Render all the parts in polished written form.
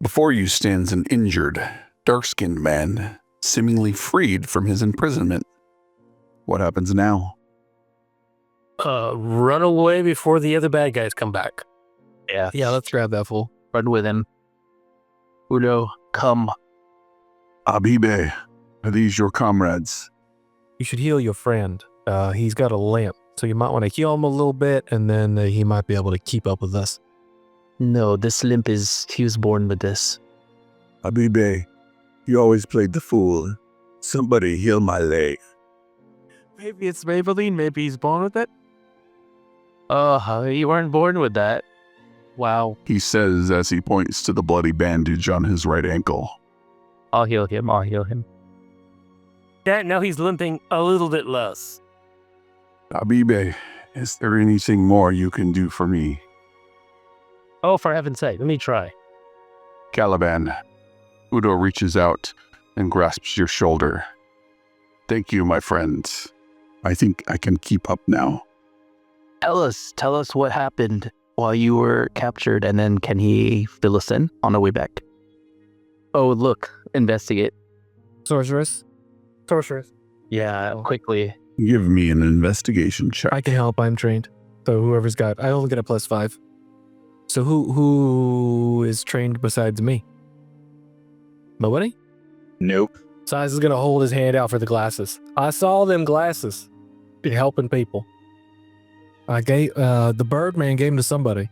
Before you stands an injured, dark-skinned man, seemingly freed from his imprisonment. What happens now? Run away before the other bad guys come back. Yeah, let's grab that fool. Run with him. Udo, come. Abibe, are these your comrades? You should heal your friend. He's got a limp, so you might want to heal him a little bit, and then he might be able to keep up with us. No, this limp he was born with this. Abibe, you always played the fool. Somebody heal my leg. Maybe it's Maybelline, maybe he's born with it. Oh, you weren't born with that. Wow. He says as he points to the bloody bandage on his right ankle. I'll heal him. Yeah, now he's limping a little bit less. Abibe, is there anything more you can do for me? Oh, for heaven's sake, let me try. Caliban, Udo reaches out and grasps your shoulder. Thank you, my friend. I think I can keep up now. Tell us what happened while you were captured, and then can he fill us in on the way back? Oh, look, investigate. Sorceress. Yeah, quickly. Give me an investigation check. I can help, I'm trained. So whoever's got, I only get a +5. So who is trained besides me? Nobody? Nope. Size is going to hold his hand out for the glasses. I saw them glasses. Be helping people. I gave, the Birdman gave them to somebody.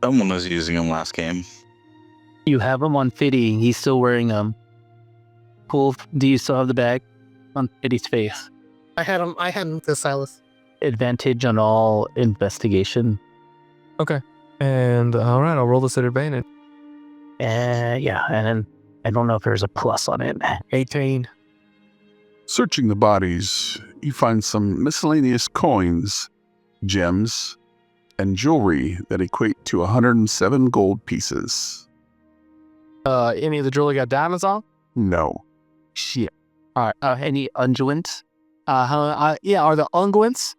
Someone was using them last game. You have him on Fiddy. He's still wearing them. Cool. Do you still have the bag on Fiddy's face? I had him to Silas. Advantage on all investigation. Okay. And all right, I'll roll this at advantage. Yeah, and then I don't know if there's a plus on it. 18. Searching the bodies, you find some miscellaneous coins, gems, and jewelry that equate to 107 gold pieces. Any of the jewelry got diamonds on? No. Shit. All right. Any unguents? Yeah, are the unguents?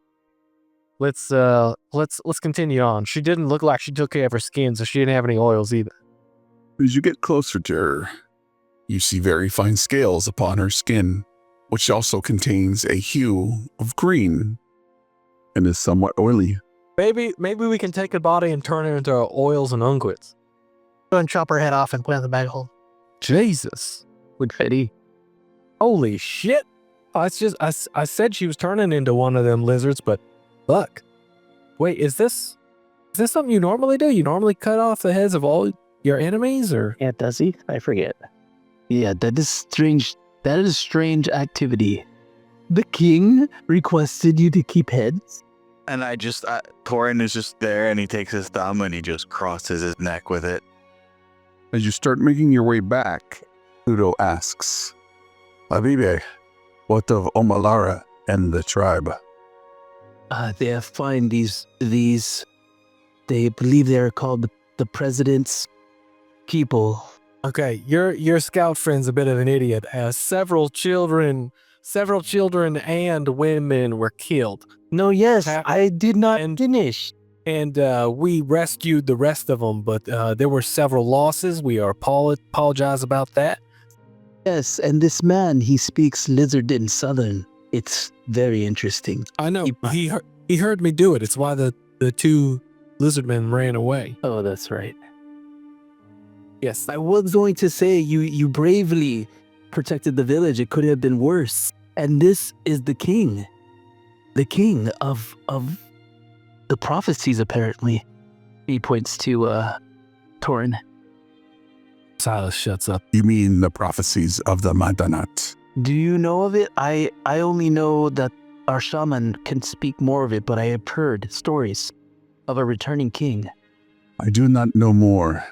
Let's continue on. She didn't look like she took care of her skin, so she didn't have any oils either. As you get closer to her, you see very fine scales upon her skin, which also contains a hue of green and is somewhat oily. Maybe we can take a body and turn it into oils and unguents. Go and chop her head off and put it in the bag hole. Jesus. With Fiddy. Holy shit. Oh, it's just, I said she was turning into one of them lizards, but look. Wait, is this something you normally do? You normally cut off the heads of all your enemies, or? Yeah, does he? I forget. Yeah, that is strange. That is strange activity. The king requested you to keep heads? And Torin is just there and he takes his thumb and he just crosses his neck with it. As you start making your way back, Udo asks, Abibe, what of Omalara and the tribe? They have found these, they believe they are called the president's people. Okay, your scout friend's a bit of an idiot. Several children and women were killed. No, yes, I did not finish. And we rescued the rest of them, but there were several losses. We apologize about that. Yes, and this man, he speaks lizard in Southern. It's very interesting. I know. He heard me do it. It's why the two lizard men ran away. Oh, that's right. Yes. I was going to say, you bravely protected the village. It could have been worse. And this is the king. The king of the prophecies, apparently. He points to Torin. Silas shuts up. You mean the prophecies of the Madanat? Do you know of it? I only know that our shaman can speak more of it, but I have heard stories of a returning king. I do not know more,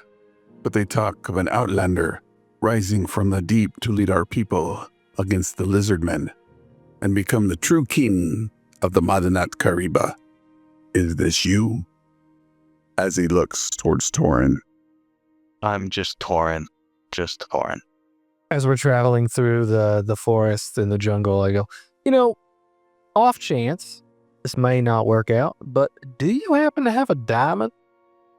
but they talk of an outlander rising from the deep to lead our people against the lizard men and become the true king of the Madanat Kariba. Is this you? As he looks towards Torin. I'm just Torin. As we're traveling through the forest and the jungle, I go, off chance, this may not work out, but do you happen to have a diamond?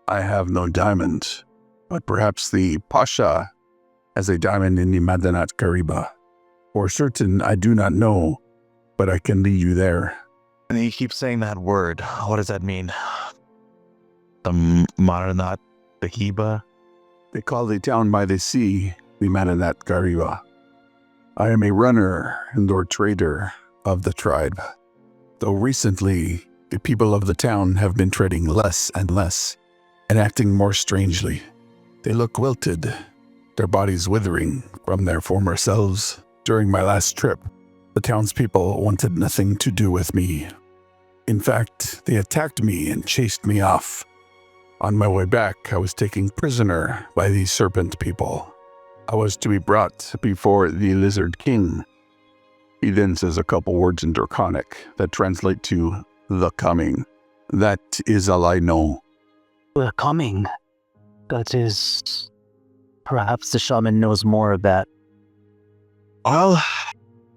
I have no diamond, but perhaps the Pasha has a diamond in the Madanat Kariba. For certain, I do not know, but I can lead you there. And he keeps saying that word. What does that mean? The Maranat, the Heba? They call the town by the sea the Madanat Kariba. I am a runner and or trader of the tribe, though recently the people of the town have been trading less and less and acting more strangely. They look wilted, their bodies withering from their former selves. During my last trip, the townspeople wanted nothing to do with me. In fact, they attacked me and chased me off. On my way back, I was taken prisoner by these serpent people. I was to be brought before the Lizard King. He then says a couple words in Draconic that translate to the coming. That is all I know. We're coming. That is... Perhaps the shaman knows more of that. Well,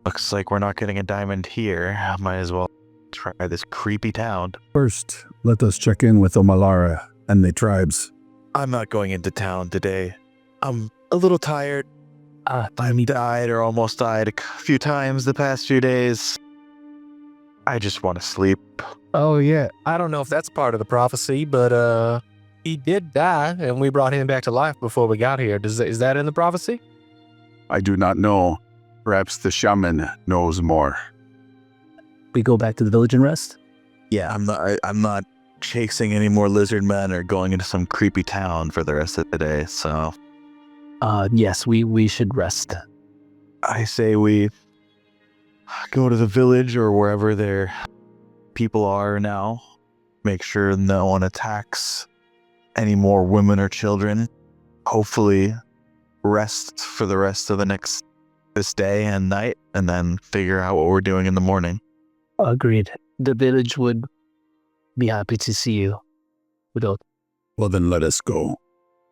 looks like we're not getting a diamond here. Might as well try this creepy town. First, let us check in with Omalara and the tribes. I'm not going into town today. I'm a little tired. I've died or almost died a few times the past few days. I just want to sleep. Oh, yeah. I don't know if that's part of the prophecy, but he did die, and we brought him back to life before we got here. Is that in the prophecy? I do not know. Perhaps the shaman knows more. We go back to the village and rest? Yeah, I'm not chasing any more lizard men or going into some creepy town for the rest of the day, so... Yes, we should rest. I say we go to the village or wherever their people are now. Make sure no one attacks any more women or children. Hopefully rest for the rest of this day and night, and then figure out what we're doing in the morning. Agreed. The village would be happy to see you. Without. Well, then let us go.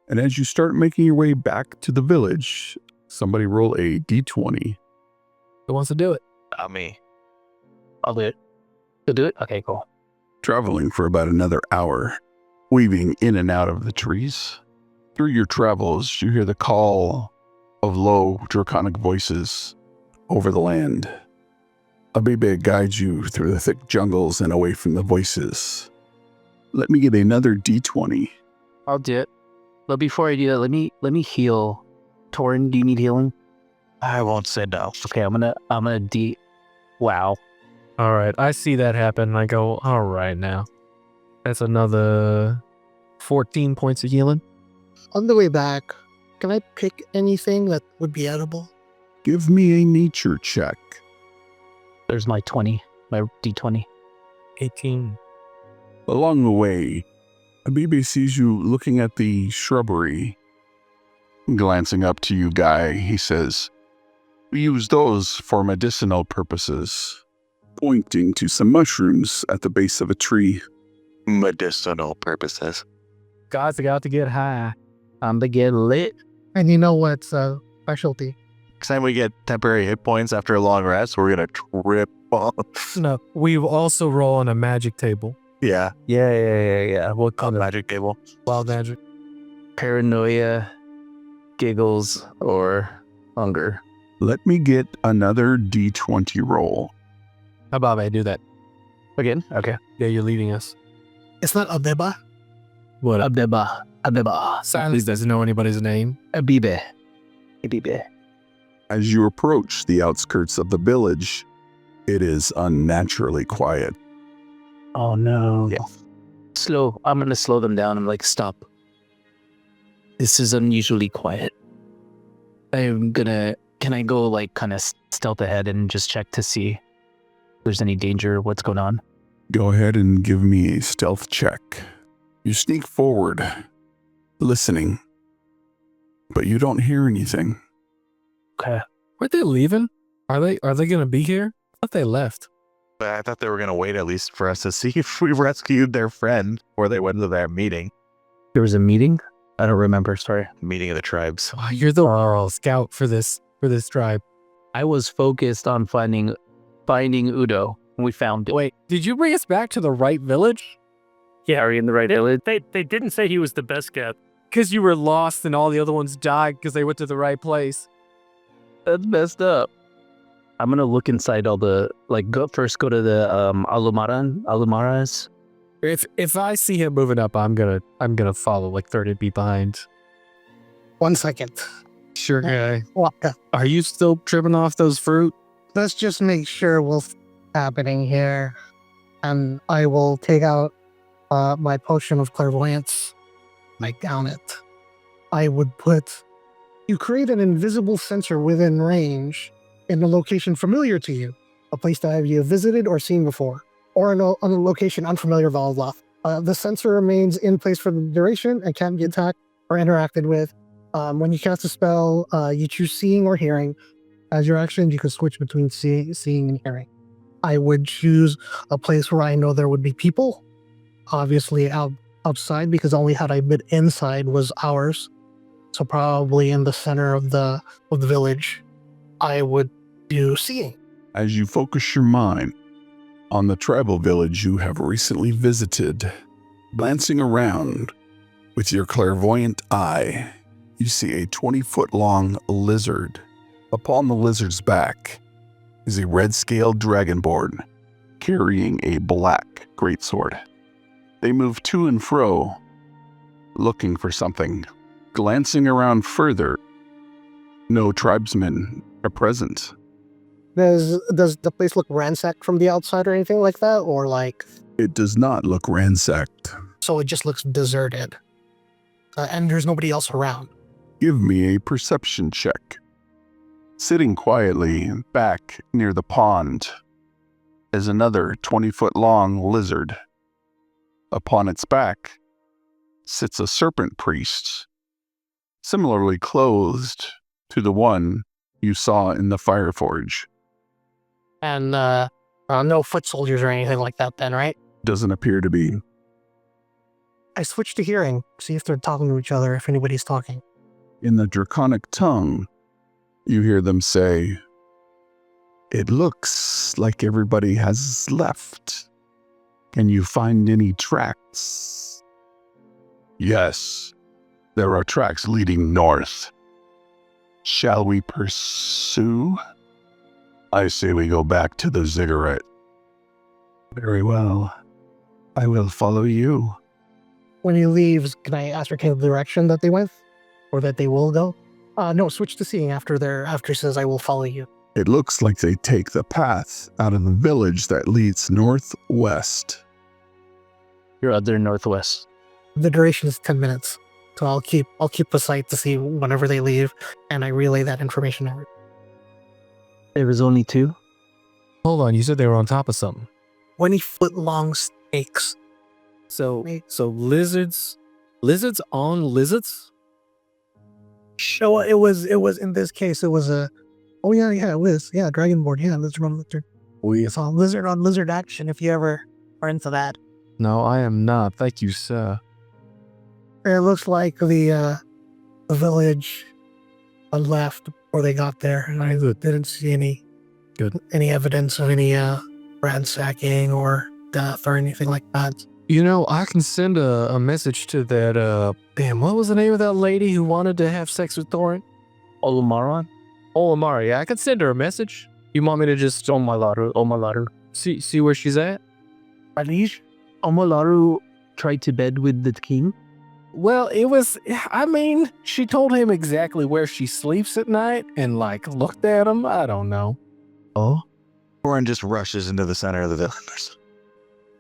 And as you start making your way back to the village, somebody roll a d20. Who wants to do it? Me. I'll do it. You'll do it? Okay, cool. Traveling for about another hour, weaving in and out of the trees. Through your travels, you hear the call of low, draconic voices over the land. Abibe guides you through the thick jungles and away from the voices. Let me get another d20. I'll do it. But before I do that, let me heal. Torin, do you need healing? I won't say no. Okay, I'm gonna wow. All right, I see that happen, and I go, all right now. That's another 14 points of healing. On the way back, can I pick anything that would be edible? Give me a nature check. There's my 20, my D20. 18. Along the way, Abibe sees you looking at the shrubbery. Glancing up to you, Guy, he says, "We use those for medicinal purposes," pointing to some mushrooms at the base of a tree. Medicinal purposes. Guys are out to get high. I'm to get lit. And you know what's a specialty? Next time we get temporary hit points after a long rest, we're gonna trip off. No, we also roll on a magic table. Yeah, Yeah. What a kind of magic table. Wild magic. paranoia, giggles, or hunger? Let me get another d20 roll. How about I do that? Again? Okay. Yeah, you're leading us. It's not Abeba. What up? Abeba. Silence doesn't know anybody's name. Abibe. As you approach the outskirts of the village, it is unnaturally quiet. Oh no. Yeah. Slow. I'm gonna slow them down. I'm like, stop. This is unusually quiet. Can I go like kind of stealth ahead and just check to see if there's any danger, what's going on? Go ahead and give me a stealth check. You sneak forward, listening, but you don't hear anything. Okay. Weren't they leaving? Are they gonna be here? I thought they left. But I thought they were gonna wait at least for us to see if we rescued their friend before they went to their meeting. There was a meeting? I don't remember, sorry. Meeting of the tribes. Oh, you're the scout for this tribe. I was focused on finding Udo, and we found it. Wait, did you bring us back to the right village? Yeah, are you in the right village? They didn't say he was the best scout. Because you were lost and all the other ones died because they went to the right place. That's messed up. I'm gonna look inside all the go to the Alumaras. If I see him moving up, I'm gonna follow like 30 feet behind. 1 second. Sure guy. Waka. Are you still tripping off those fruit? Let's just make sure what's happening here. And I will take out my potion of clairvoyance. I down it. I would put... You create an invisible sensor within range in a location familiar to you, a place that you have visited or seen before, or on a location unfamiliar, blah, blah, blah. The sensor remains in place for the duration and can't be attacked or interacted with. When you cast a spell, you choose seeing or hearing. As your action, you can switch between seeing and hearing. I would choose a place where I know there would be people, obviously outside, because only had I been inside was ours. So probably in the center of the village, I would do seeing. As you focus your mind on the tribal village you have recently visited, glancing around with your clairvoyant eye, you see a 20-foot-long lizard. Upon the lizard's back is a red-scaled dragonborn carrying a black greatsword. They move to and fro, looking for something. Glancing around further, no tribesmen are present. Does the place look ransacked from the outside or anything like that? Or like... It does not look ransacked. So it just looks deserted. And there's nobody else around. Give me a perception check. Sitting quietly back near the pond is another 20-foot-long lizard. Upon its back sits a serpent priest, similarly clothed to the one you saw in the Fireforge. And no foot soldiers or anything like that then, right? Doesn't appear to be. I switched to hearing, see if they're talking to each other, if anybody's talking. In the draconic tongue, you hear them say, "It looks like everybody has left. Can you find any tracks?" "Yes, there are tracks leading north. Shall we pursue?" "I say we go back to the ziggurat." "Very well. I will follow you." When he leaves, can I ascertain the direction that they went? Or that they will go? No, switch to seeing after he says, "I will follow you." It looks like they take the path out of the village that leads northwest. Your other northwest. The duration is 10 minutes. So I'll keep the sight to see whenever they leave, and I relay that information over. There was only 2. Hold on, you said they were on top of something. 20-foot-long snakes. So lizards on lizards? So it was in this case, it was a... Oh yeah, it was. Yeah, Dragonborn. Yeah, lizard on lizard. We saw lizard on lizard action if you ever are into that. No, I am not. Thank you, sir. It looks like the village left before they got there, and I didn't see any evidence of any ransacking or death or anything like that. You know, I can send a message to that, what was the name of that lady who wanted to have sex with Thorin? Olumaran? Olamari, yeah, I can send her a message. You want me to just... Omalaru. See where she's at? Alish? Omalaru tried to bed with the king? Well, she told him exactly where she sleeps at night and, looked at him. I don't know. Oh? Thorin just rushes into the center of the village.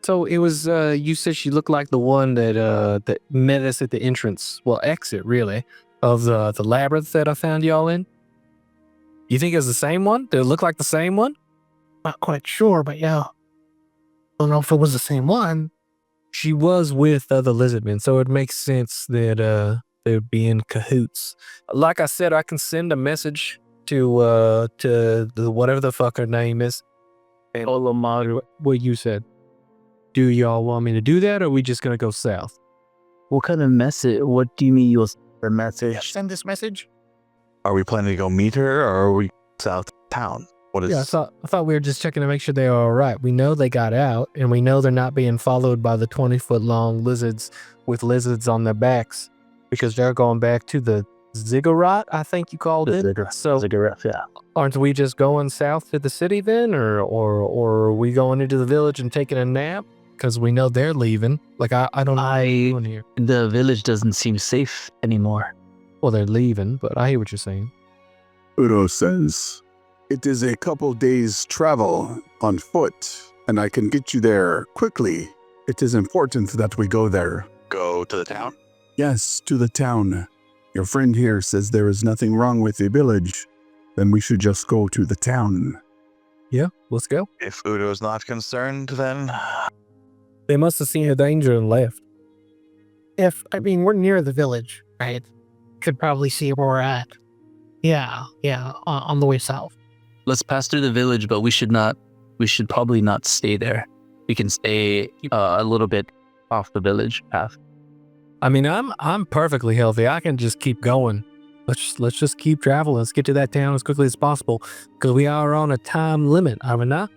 So it was, you said she looked like the one that met us at the entrance, exit, really, of the labyrinth that I found y'all in? You think it's the same one? Did it look like the same one? Not quite sure, but yeah. Don't know if it was the same one. She was with other lizardmen, so it makes sense that they'd be in cahoots. Like I said, I can send a message to the whatever the fuck her name is. And Olumaru. what you said. Do y'all want me to do that, or are we just gonna go south? What kind of message? What do you mean you'll send a message? Send this message? Are we planning to go meet her, or are we south town? What is... Yeah, I thought we were just checking to make sure they are all right. We know they got out, and we know they're not being followed by the 20-foot-long lizards with lizards on their backs. because they're going back to the ziggurat, I think you called it. So Ziggurat, yeah. aren't we just going south to the city then, or are we going into the village and taking a nap? Because we know they're leaving. Like I don't know what they're doing here. The village doesn't seem safe anymore. Well, they're leaving, but I hear what you're saying. Udo says, "It is a couple days' travel on foot, and I can get you there quickly. It is important that we go there." Go to the town? "Yes, to the town. Your friend here says there is nothing wrong with the village. Then we should just go to the town." Yeah, let's go. If Udo's not concerned, then They must have seen a danger and left. We're near the village, right? Could probably see where we're at. Yeah, on the way south. Let's pass through the village, but we should probably not stay there. We can stay a little bit off the village path. I mean, I'm perfectly healthy. I can just keep going. Let's just keep traveling. Let's get to that town as quickly as possible because we are on a time limit, are we not?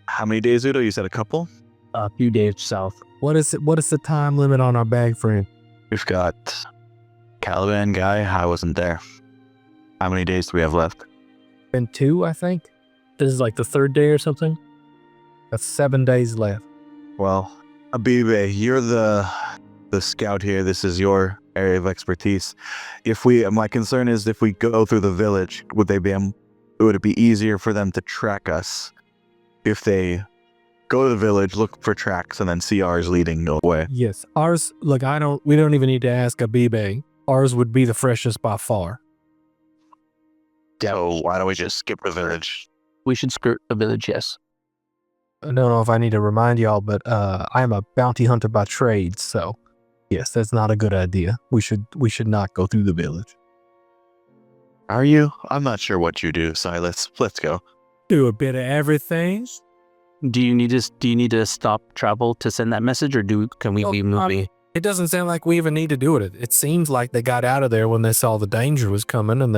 how many days, Udo? You said a couple? A few days south. What is it? What is the time limit on our bag, friend? We've got Caliban guy. I wasn't there. How many days do we have left? Been 2, I think. This is like the 3rd day or something. That's 7 days left. Well, Abibe, you're the scout here. This is your area of expertise. My concern is if we go through the village, would it be easier for them to track us if they go to the village, look for tracks, and then see ours leading away? Yes, ours. Look, we don't even need to ask Abibe. Ours would be the freshest by far. So why don't we just skip the village? We should skirt the village, yes. I don't know if I need to remind y'all, but I am a bounty hunter by trade, so yes, that's not a good idea. We should not go through the village. Are you? I'm not sure what you do, so let's go. Do a bit of everything. Do you need to stop travel to send that message, or can we be moving? It doesn't sound like we even need to do it. It seems like they got out of there when they saw the danger was coming, and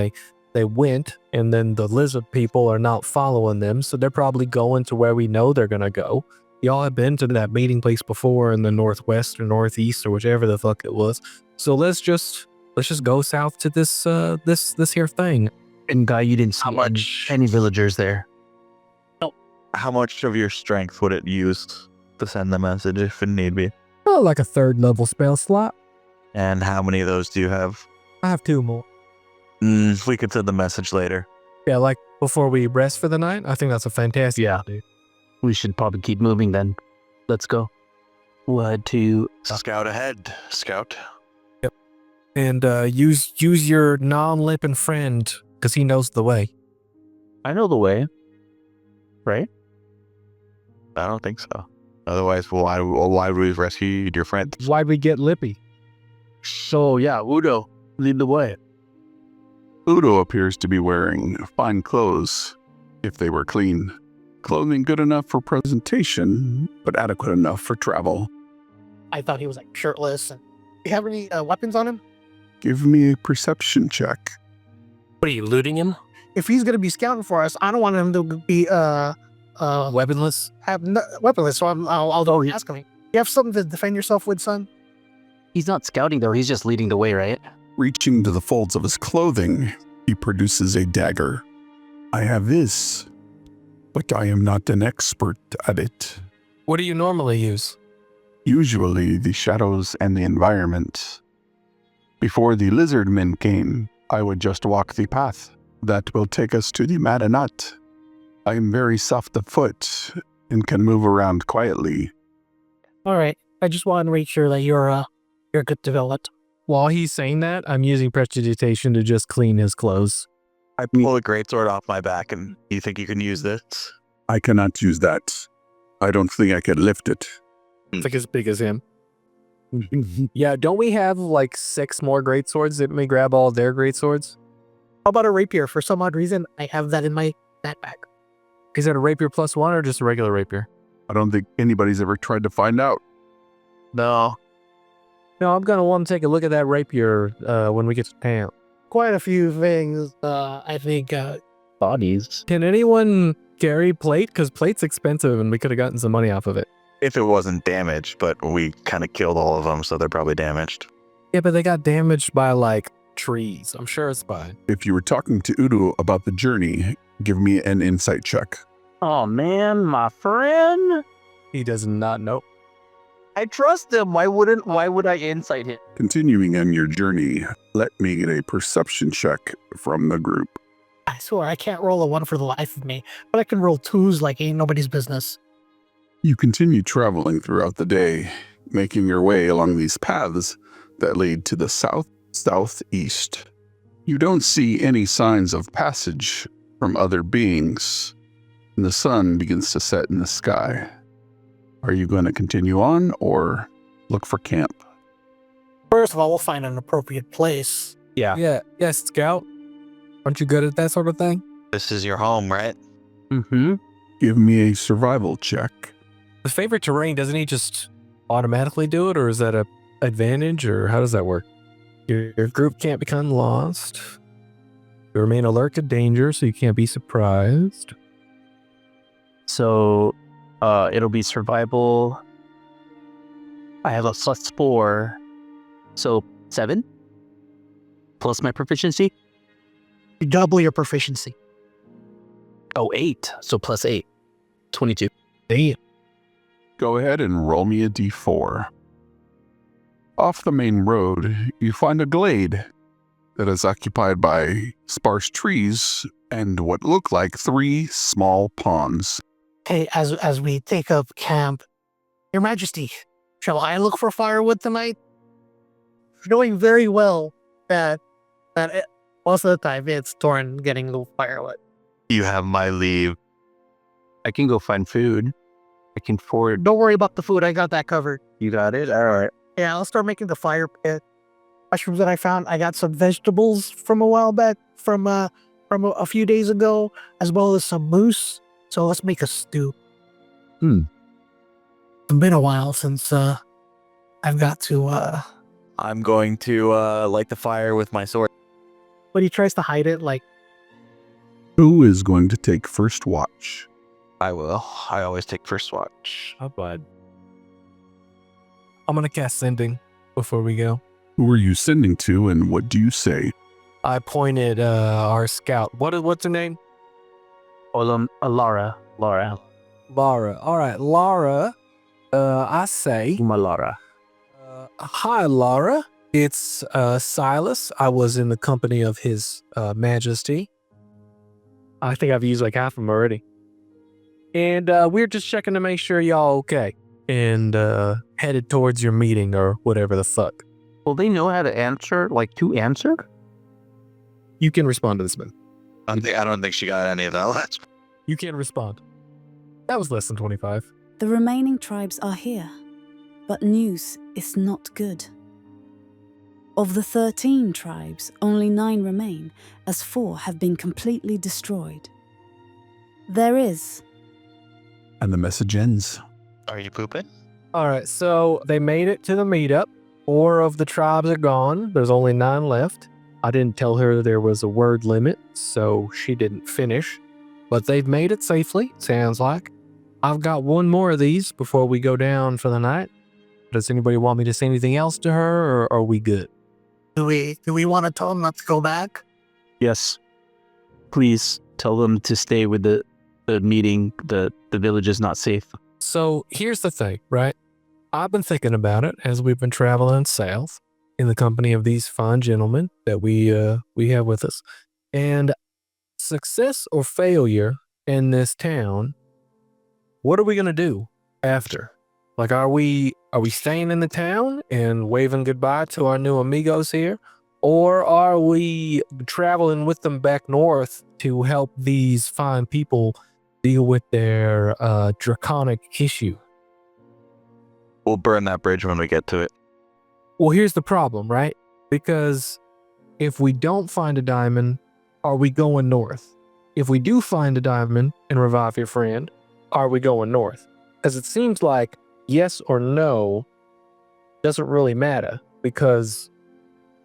they went, and then the lizard people are not following them, so they're probably going to where we know they're gonna go. Y'all have been to that meeting place before in the northwest or northeast or whichever the fuck it was. So let's just go south to this here thing. And Guy, you didn't see any villagers there. How much of your strength would it use to send the message if it need be? Oh, like a 3rd level spell slot. And how many of those do you have? I have 2 more. We could send the message later. Yeah, like before we rest for the night. I think that's a fantastic idea. We should probably keep moving then. Let's go. We'll head to... Scout ahead, Scout. Yep. And use your non-limping friend, because he knows the way. I know the way. Right? I don't think so. Otherwise, why would we rescue your friend? Why'd we get lippy? So, yeah, Udo, lead the way. Udo appears to be wearing fine clothes, if they were clean. Clothing good enough for presentation, but adequate enough for travel. I thought he was like shirtless. And do you have any weapons on him? Give me a perception check. What are you, looting him? If he's gonna be scouting for us, I don't want him to be Weaponless? weaponless. So I'll ask him. You have something to defend yourself with, son? He's not scouting, though. He's just leading the way, right? Reaching to the folds of his clothing, he produces a dagger. I have this, but I am not an expert at it. What do you normally use? Usually the shadows and the environment. Before the lizard men came, I would just walk the path that will take us to the Madanat. I am very soft of foot and can move around quietly. All right. I just want to make sure that you're good to go. While he's saying that, I'm using prestidigitation to just clean his clothes. I pull a greatsword off my back, and you think you can use this? I cannot use that. I don't think I could lift it. It's like as big as him. Yeah, don't we have like 6 more greatswords? Didn't we grab all their greatswords? How about a rapier? For some odd reason, I have that in my backpack. Is that a rapier +1 or just a regular rapier? I don't think anybody's ever tried to find out. No. No, I'm gonna want to take a look at that rapier when we get to town. Quite a few things, I think. Bodies. Can anyone carry plate? Because plate's expensive and we could have gotten some money off of it. If it wasn't damaged, but we kind of killed all of them, so they're probably damaged. Yeah, but they got damaged by like trees. I'm sure it's fine. If you were talking to Udo about the journey, give me an insight check. Oh man, my friend. He does not know. I trust him. Why would I insight him? Continuing on your journey, let me get a perception check from the group. I swear I can't roll a 1 for the life of me, but I can roll 2s like ain't nobody's business. You continue traveling throughout the day, making your way along these paths that lead to the southeast. You don't see any signs of passage from other beings, and the sun begins to set in the sky. Are you going to continue on or look for camp? First of all, we'll find an appropriate place. Yeah, Scout. Aren't you good at that sort of thing? This is your home, right? Mm-hmm. Give me a survival check. The favorite terrain, doesn't he just automatically do it, or is that a advantage, or how does that work? Your group can't become lost. You remain alert to danger, so you can't be surprised. So, it'll be survival. I have a +4, so 7 plus my proficiency. You double your proficiency. Oh, 8, so +8, 22. Damn. Go ahead and roll me a d4. Off the main road, you find a glade that is occupied by sparse trees and what look like 3 small ponds. Hey, as we take up camp, Your Majesty, shall I look for firewood tonight? Knowing very well that most of the time it's Torn getting the firewood. You have my leave. I can go find food. I can forward. Don't worry about the food, I got that covered. You got it? All right. Yeah, I'll start making the fire pit. Mushrooms that I found. I got some vegetables from a while back, from a few days ago, as well as some moose. So let's make a stew. It's been a while since I've got to I'm going to light the fire with my sword. but he tries to hide it like Who is going to take first watch? I will. I always take first watch. How bad? I'm gonna cast Sending before we go. Who are you sending to and what do you say? I pointed our scout. What's her name? Lara. Lara. All right, Lara. I say, Lara. hi, Lara. It's Silas. I was in the company of His Majesty. I think I've used like half of them already. And we're just checking to make sure y'all okay. And headed towards your meeting or whatever the fuck. Will they know how to answer, like to answer? You can respond to this man. I don't think she got any of that. You can respond. That was less than 25. The remaining tribes are here, but news is not good. Of the 13 tribes, only 9 remain, as 4 have been completely destroyed. There is. And the message ends. Are you pooping? All right, so they made it to the meetup. 4 of the tribes are gone. There's only 9 left. I didn't tell her there was a word limit, so she didn't finish. But they've made it safely, sounds like. I've got 1 more of these before we go down for the night. Does anybody want me to say anything else to her, or are we good? do we want to tell them not to go back? Yes. Please tell them to stay with the meeting. The village is not safe. So here's the thing, right? I've been thinking about it as we've been traveling south in the company of these fine gentlemen that we have with us. And success or failure in this town, what are we going to do after? Like, are we staying in the town and waving goodbye to our new amigos here? Or are we traveling with them back north to help these fine people deal with their draconic issue? We'll burn that bridge when we get to it. Well, here's the problem, right? Because if we don't find a diamond, are we going north? If we do find a diamond and revive your friend, are we going north? Because it seems like yes or no doesn't really matter, because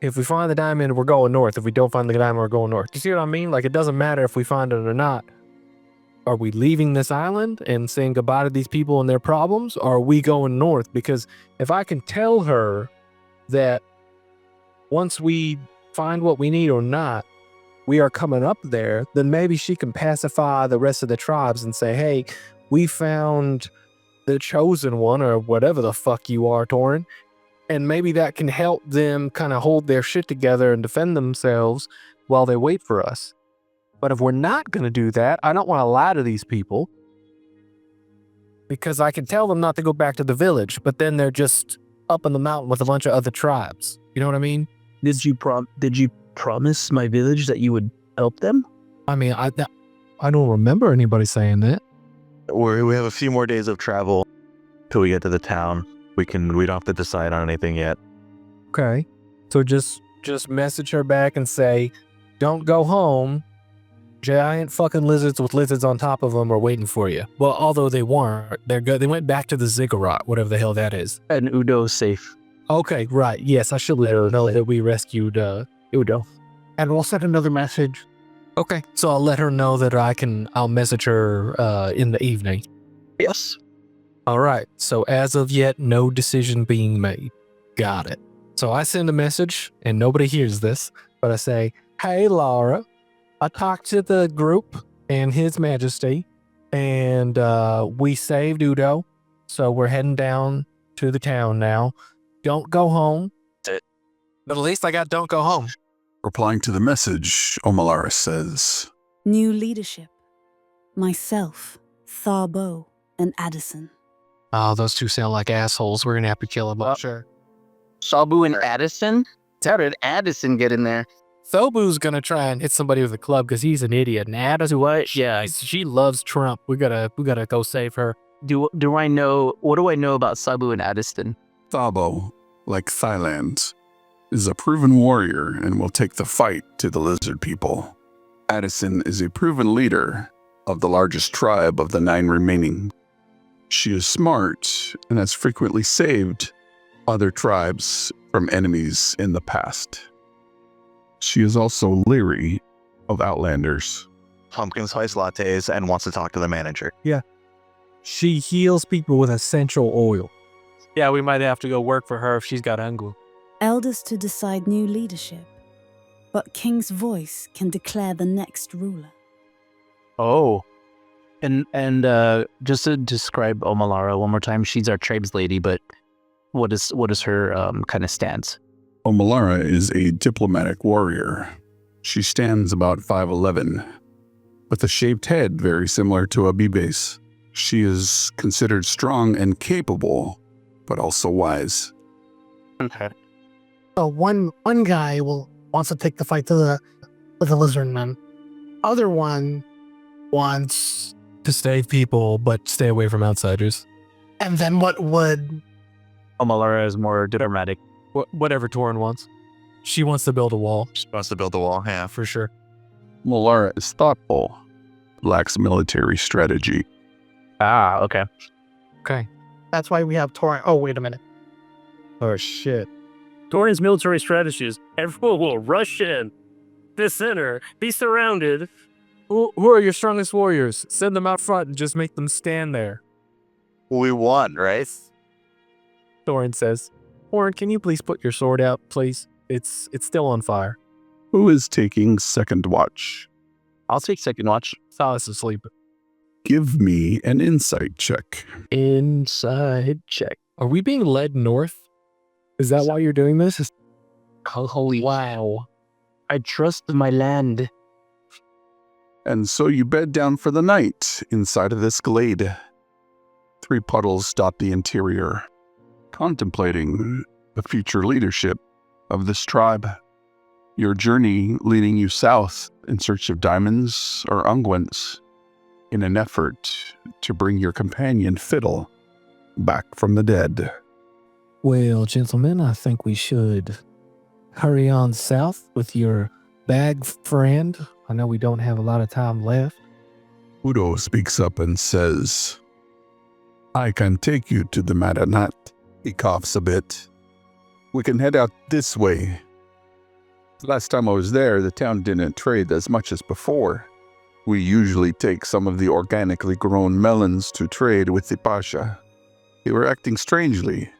if we find the diamond, we're going north. If we don't find the diamond, we're going north. You see what I mean? Like, it doesn't matter if we find it or not. Are we leaving this island and saying goodbye to these people and their problems? Or are we going north? Because if I can tell her that once we find what we need or not, we are coming up there, then maybe she can pacify the rest of the tribes and say, hey, we found the chosen one or whatever the fuck you are, Torin. And maybe that can help them kind of hold their shit together and defend themselves while they wait for us. But if we're not going to do that, I don't want to lie to these people because I can tell them not to go back to the village, but then they're just up in the mountain with a bunch of other tribes. You know what I mean? Did you promise my village that you would help them? I mean, I don't remember anybody saying that. We have a few more days of travel till we get to the town. We don't have to decide on anything yet. Okay. So just message her back and say, don't go home. Giant fucking lizards with lizards on top of them are waiting for you. Well, although they weren't, they're good. They went back to the ziggurat, whatever the hell that is. And Udo's safe. Okay, right. Yes, I should let her know that we rescued Udo. And we'll send another message. Okay. So I'll let her know that I'll message her in the evening. Yes. All right. So as of yet, no decision being made. Got it. So I send a message and nobody hears this, but I say, hey, Laura, I talked to the group and His Majesty and we saved Udo. So we're heading down to the town now. Don't go home. But at least I got don't go home. Replying to the message, Omalara says, New leadership. Myself, Tharbo, and Addison. Oh, those two sound like assholes. We're going to have to kill them. Sure. Sabu and Addison? How did Addison get in there? Thobu's gonna try and hit somebody with a club because he's an idiot. And Addison, what? Yeah, she loves Trump. We gotta go save her. What do I know about Sabu and Addison? Thabo, like Thailand, is a proven warrior and will take the fight to the lizard people. Addison is a proven leader of the largest tribe of the 9 remaining. She is smart and has frequently saved other tribes from enemies in the past. She is also leery of outlanders. Pumpkin spice lattes and wants to talk to the manager. She heals people with essential oil. Yeah, we might have to go work for her if she's got Ungu. Elders to decide new leadership. But King's voice can declare the next ruler. Oh. And just to describe Omalara one more time, she's our tribes lady, but what is her kind of stance? Omalara is a diplomatic warrior. She stands about 5'11", with a shaped head very similar to Abibe's. She is considered strong and capable, but also wise. Okay. So one guy wants to take the fight to the lizard men. Other one wants, To save people, but stay away from outsiders. and then what would Omalara is more diplomatic. Whatever Torin wants. She wants to build a wall. She wants to build the wall, yeah. For sure. Omalara is thoughtful, lacks military strategy. Ah, okay. Okay. that's why we have Torin. Oh, wait a minute. Oh, shit. Torin's military strategy is everyone will rush in, the center, be surrounded. Who are your strongest warriors? Send them out front and just make them stand there. We won, right? Thorin says. Torin, can you please put your sword out, please? It's still on fire. Who is taking second watch? I'll take second watch. Silas is asleep. Give me an insight check. Inside check. Are we being led north? Is that why you're doing this? Holy wow. I trust my land. And so you bed down for the night inside of this glade. 3 puddles dot the interior, contemplating the future leadership of this tribe. Your journey leading you south in search of diamonds or unguents in an effort to bring your companion Fiddle back from the dead. Well, gentlemen, I think we should hurry on south with your bag friend. I know we don't have a lot of time left. Udo speaks up and says, I can take you to the Madanat. He coughs a bit. We can head out this way. Last time I was there, the town didn't trade as much as before. We usually take some of the organically grown melons to trade with the Pasha. They were acting strangely.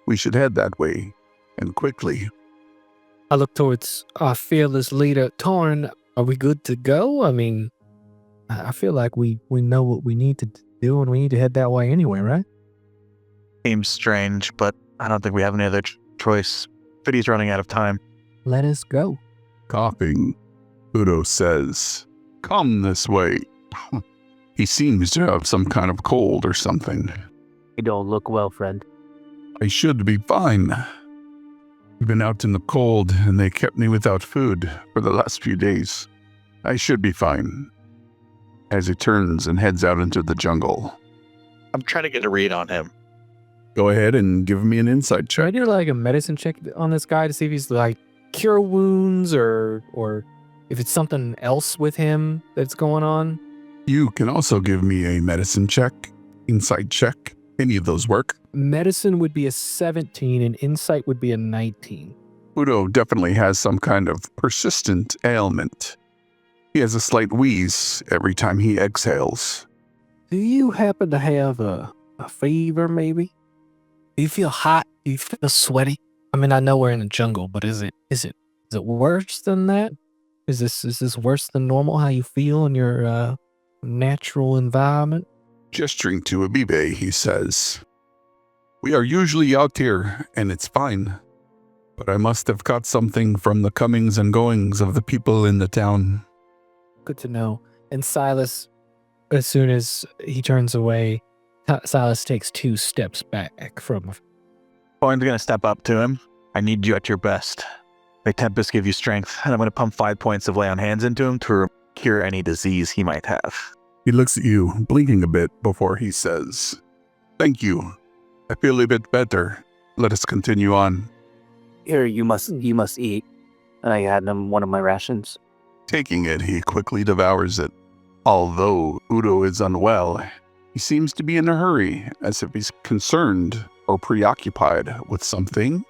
We should head that way, and quickly. I look towards our fearless leader, Torrin. Are we good to go? I mean, I feel like we know what we need to do and we need to head that way anyway, right? Seems strange, but I don't think we have any other choice. City's running out of time. Let us go. Coughing, Udo says, "Come this way." He seems to have some kind of cold or something. You don't look well, friend. I should be fine. We've been out in the cold and they kept me without food for the last few days. I should be fine. As he turns and heads out into the jungle. I'm trying to get a read on him. Go ahead and give me an insight Should I check. do like a medicine check on this guy to see if he's like cure wounds or if it's something else with him that's going on? You can also give me a medicine check, insight check. Any of those work. Medicine would be a 17 and insight would be a 19. Udo definitely has some kind of persistent ailment. He has a slight wheeze every time he exhales. Do you happen to have a fever maybe? Do you feel hot? Do you feel sweaty? I mean, I know we're in a jungle, but is it worse than that? Is this worse than normal how you feel in your natural environment? Gesturing to Abibe, he says, "We are usually out here, and it's fine. But I must have caught something from the comings and goings of the people in the town." Good to know. And Silas, as soon as he turns away, Silas takes 2 steps back from. Coin's gonna step up to him. I need you at your best. May Tempest give you strength, and I'm gonna pump 5 points of lay on hands into him to cure any disease he might have. He looks at you, blinking a bit before he says, "Thank you. I feel a bit better. Let us continue on." Here, you must eat. I had one of my rations. Taking it, he quickly devours it. Although Udo is unwell, he seems to be in a hurry, as if he's concerned or preoccupied with something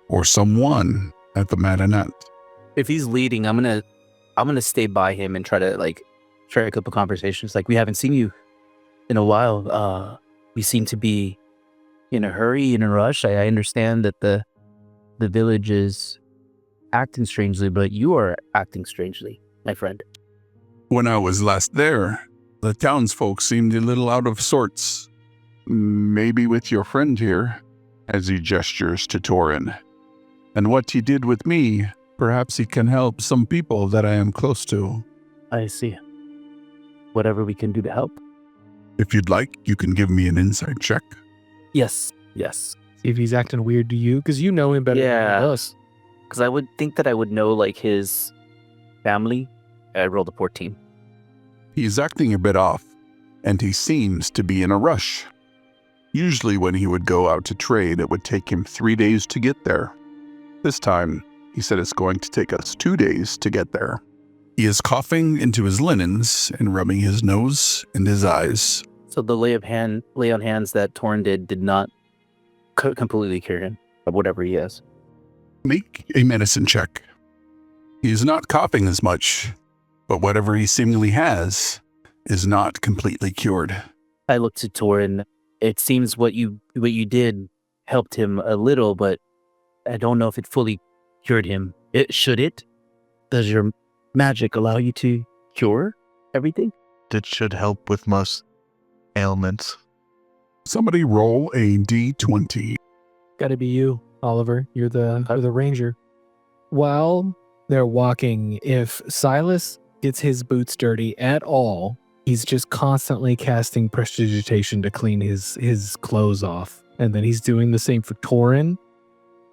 or someone at the Marinette. If he's leading, I'm gonna stay by him and try to strike up a conversation. It's like, we haven't seen you in a while. We seem to be in a hurry, in a rush. I understand that the village is acting strangely, but you are acting strangely, my friend. When I was last there, the townsfolk seemed a little out of sorts. Maybe with your friend here, as he gestures to Torrin. And what he did with me, perhaps he can help some people that I am close to. I see. Whatever we can do to help. If you'd like, you can give me an insight check. Yes. See if he's acting weird to you, because you know him better Yeah. than us. Because I would think that I would know his family. I rolled a 14. He is acting a bit off, and he seems to be in a rush. Usually when he would go out to trade, it would take him 3 days to get there. This time, he said it's going to take us 2 days to get there. He is coughing into his linens and rubbing his nose and his eyes. So the lay on hands that Torrin did not completely cure him of whatever he has. Make a medicine check. He is not coughing as much, but whatever he seemingly has is not completely cured. I looked to Torrin. It seems what you did helped him a little, but I don't know if it fully cured him. Should it? Does your magic allow you to cure everything? It should help with most ailments. Somebody roll a d20. Got to be you, Oliver. You're the ranger. While they're walking, if Silas gets his boots dirty at all, he's just constantly casting prestidigitation to clean his clothes off. And then he's doing the same for Torrin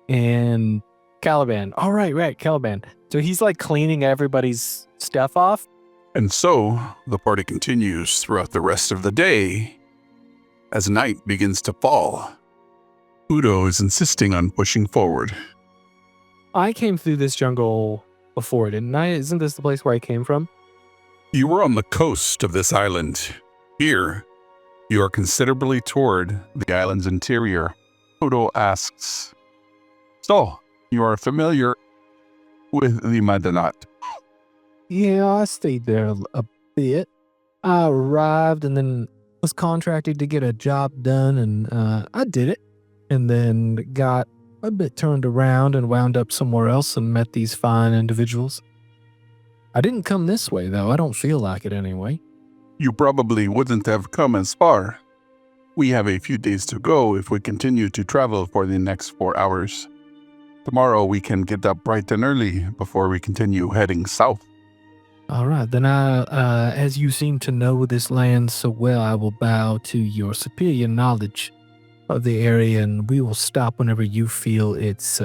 and Caliban. All right, Caliban. So he's cleaning everybody's stuff off. And so, the party continues throughout the rest of the day. As night begins to fall, Udo is insisting on pushing forward. I came through this jungle before, didn't I? Isn't this the place where I came from? You were on the coast of this island. Here, you are considerably toward the island's interior. Udo asks, "So, you are familiar with the Marinette?" Yeah, I stayed there a bit. I arrived and then was contracted to get a job done, and I did it. And then got a bit turned around and wound up somewhere else and met these fine individuals. I didn't come this way, though. I don't feel like it anyway. You probably wouldn't have come as far. We have a few days to go if we continue to travel for the next 4 hours. Tomorrow we can get up bright and early before we continue heading south. All right, then as you seem to know this land so well, I will bow to your superior knowledge of the area, and we will stop whenever you feel it's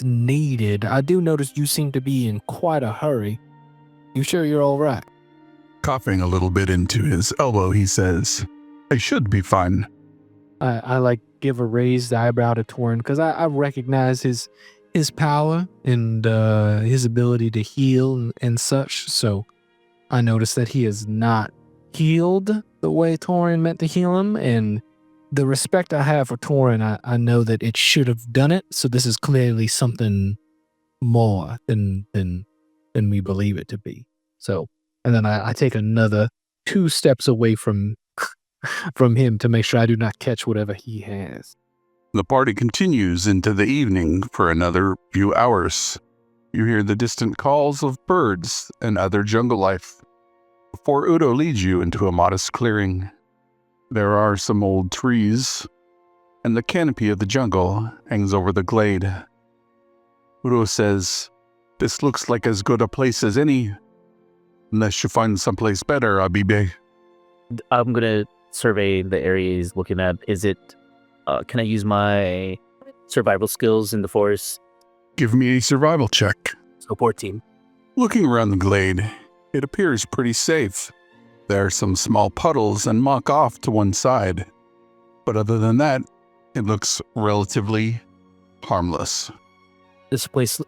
needed. I do notice you seem to be in quite a hurry. You sure you're all right? Coughing a little bit into his elbow, he says, I should be fine. I like give a raised eyebrow to Torin because I recognize his power and his ability to heal and such. So I notice that he is not healed the way Torin meant to heal him, and the respect I have for Torin, I know that it should have done it. So this is clearly something more than we believe it to be. So, and then I take another 2 steps away from him to make sure I do not catch whatever he has. The party continues into the evening for another few hours. You hear the distant calls of birds and other jungle life before Udo leads you into a modest clearing. There are some old trees, and the canopy of the jungle hangs over the glade. Udo says, This looks like as good a place as any, unless you find someplace better, Abibe. I'm gonna survey the area he's looking at. Is it, can I use my survival skills in the forest? Give me a survival check. So 14. Looking around the glade, it appears pretty safe. There are some small puddles and muck off to one side, but other than that, it looks relatively harmless. This place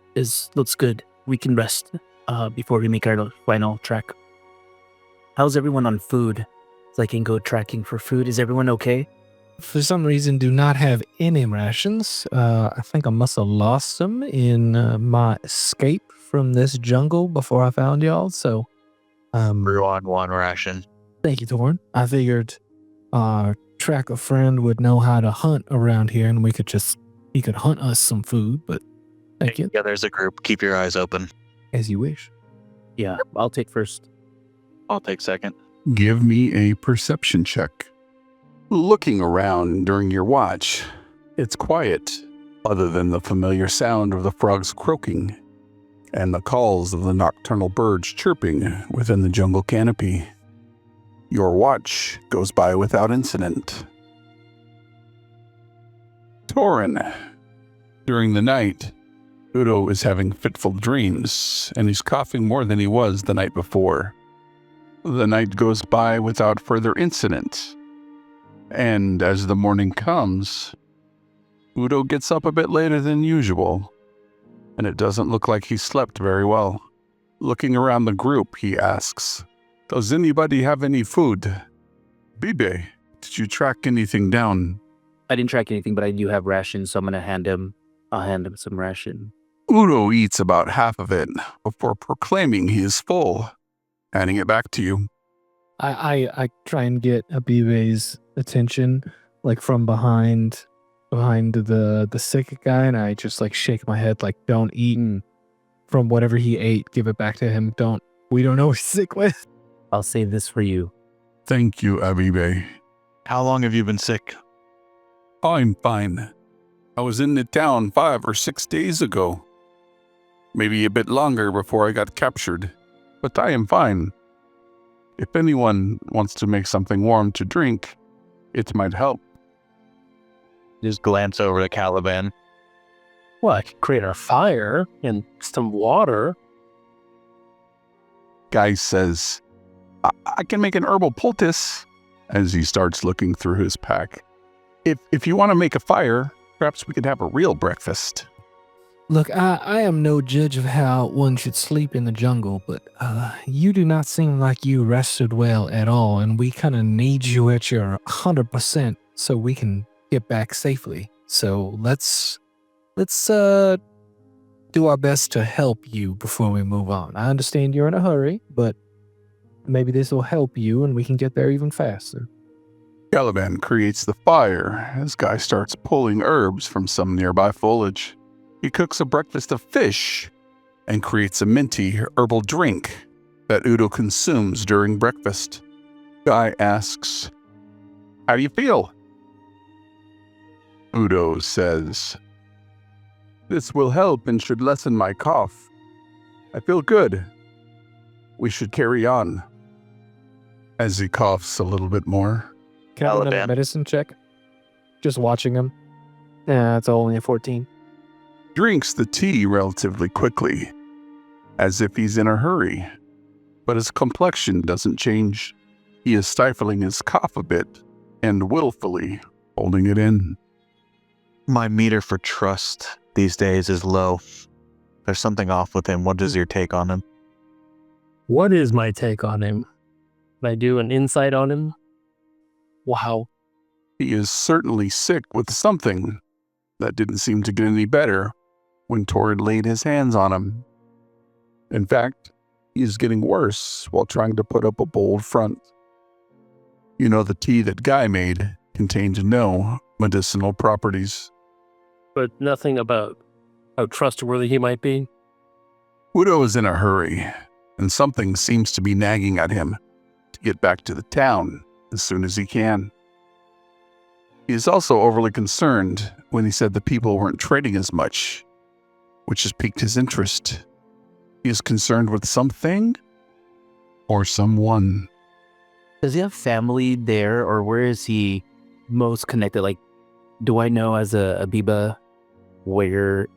looks good. We can rest before we make our final trek. How's everyone on food? So I can go tracking for food. Is everyone okay? For some reason, do not have any rations. I think I must have lost them in my escape from this jungle before I found y'all. So, We're on 1 ration. thank you, Torn. I figured our tracker friend would know how to hunt around here, and he could hunt us some food. But thank you, Together as a group, keep your eyes open. as you wish. Yeah, I'll take first. I'll take second. Give me a perception check. Looking around during your watch, it's quiet, other than the familiar sound of the frogs croaking and the calls of the nocturnal birds chirping within the jungle canopy. Your watch goes by without incident. Torin. During the night, Udo is having fitful dreams, and he's coughing more than he was the night before. The night goes by without further incident, and as the morning comes, Udo gets up a bit later than usual, and it doesn't look like he slept very well. Looking around the group, he asks, Does anybody have any food? Bibe, did you track anything down? I didn't track anything, but I do have rations, so I'll hand him some ration. Udo eats about half of it before proclaiming he is full, handing it back to you. I try and get Abibe's attention, like from behind the sick guy, and I just like shake my head, like, don't eat, and from whatever he ate, give it back to him. We don't know what he's sick with. I'll save this for you. Thank you, Abibe. How long have you been sick? I'm fine. I was in the town 5 or 6 days ago. Maybe a bit longer before I got captured, but I am fine. If anyone wants to make something warm to drink, it might help. Just glance over to Caliban. Well, I could create a fire and some water. Guy says, I can make an herbal poultice, as he starts looking through his pack. If you want to make a fire, perhaps we could have a real breakfast. Look, I am no judge of how one should sleep in the jungle, but you do not seem like you rested well at all, and we kind of need you at your 100% so we can get back safely. So let's do our best to help you before we move on. I understand you're in a hurry, but maybe this will help you and we can get there even faster. Caliban creates the fire as Guy starts pulling herbs from some nearby foliage. He cooks a breakfast of fish and creates a minty herbal drink that Udo consumes during breakfast. Guy asks, "How do you feel?" Udo says, "This will help and should lessen my cough. I feel good. We should carry on." As he coughs a little bit more, Can I have another Caliban. medicine check? Just watching him. Yeah, it's only a 14. drinks the tea relatively quickly, as if he's in a hurry. But his complexion doesn't change. He is stifling his cough a bit and willfully holding it in. My meter for trust these days is low. There's something off with him. What is your take on him? What is my take on him? Can I do an insight on him? Wow. He is certainly sick with something that didn't seem to get any better when Torrid laid his hands on him. In fact, he is getting worse while trying to put up a bold front. You know, the tea that Guy made contained no medicinal properties. But nothing about how trustworthy he might be. Udo is in a hurry, and something seems to be nagging at him to get back to the town as soon as he can. He is also overly concerned when he said the people weren't trading as much, which has piqued his interest. He is concerned with something or someone. Does he have family there, or where is he most connected? Like, do I know as a Abiba where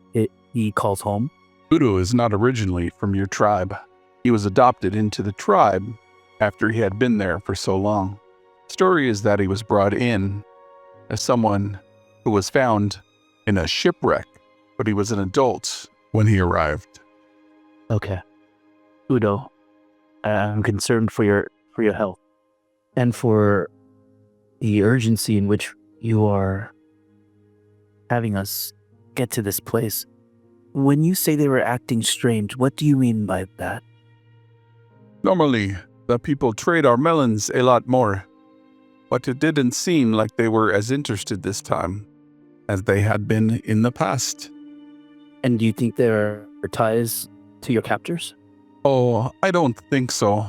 he calls home? Udo is not originally from your tribe. He was adopted into the tribe after he had been there for so long. The story is that he was brought in as someone who was found in a shipwreck, but he was an adult when he arrived. Okay. Udo, I'm concerned for your health and for the urgency in which you are having us get to this place. When you say they were acting strange, what do you mean by that? Normally, the people trade our melons a lot more, but it didn't seem like they were as interested this time as they had been in the past. And do you think there are ties to your captors? Oh, I don't think so.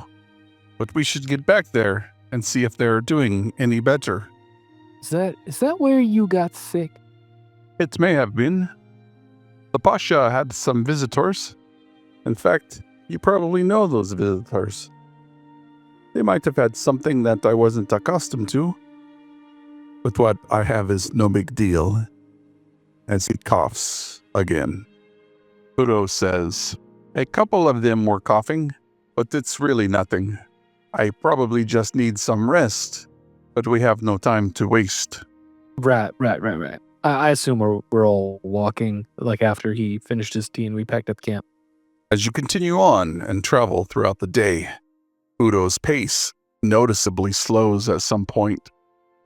But we should get back there and see if they're doing any better. Is that where you got sick? It may have been. The Pasha had some visitors. In fact, you probably know those visitors. They might have had something that I wasn't accustomed to. But what I have is no big deal. As he coughs again. Udo says, "A couple of them were coughing, but it's really nothing. I probably just need some rest, but we have no time to waste." Right. I assume we're all walking, like after he finished his tea and we packed up camp. As you continue on and travel throughout the day, Udo's pace noticeably slows at some point.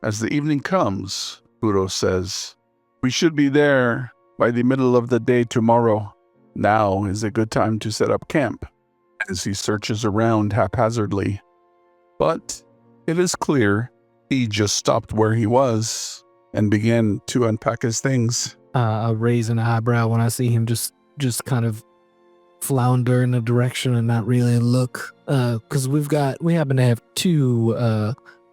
As the evening comes, Udo says, "We should be there by the middle of the day tomorrow. Now is a good time to set up camp," as he searches around haphazardly. But it is clear he just stopped where he was and began to unpack his things. I raise an eyebrow when I see him just kind of flounder in a direction and not really look. Because we happen to have two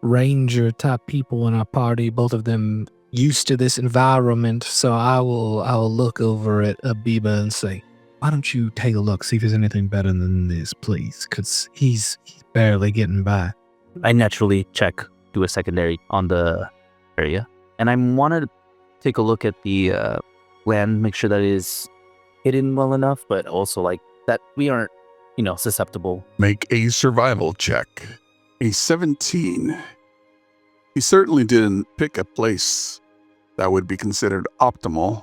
ranger type people in our party, both of them used to this environment. So I will look over at Abiba and say, "Why don't you take a look, see if there's anything better than this, please? Because he's barely getting by." I naturally do a secondary on the area. And I wanted to take a look at the land, make sure that it is hidden well enough, but also like that we aren't, susceptible. Make a survival check. A 17. He certainly didn't pick a place that would be considered optimal.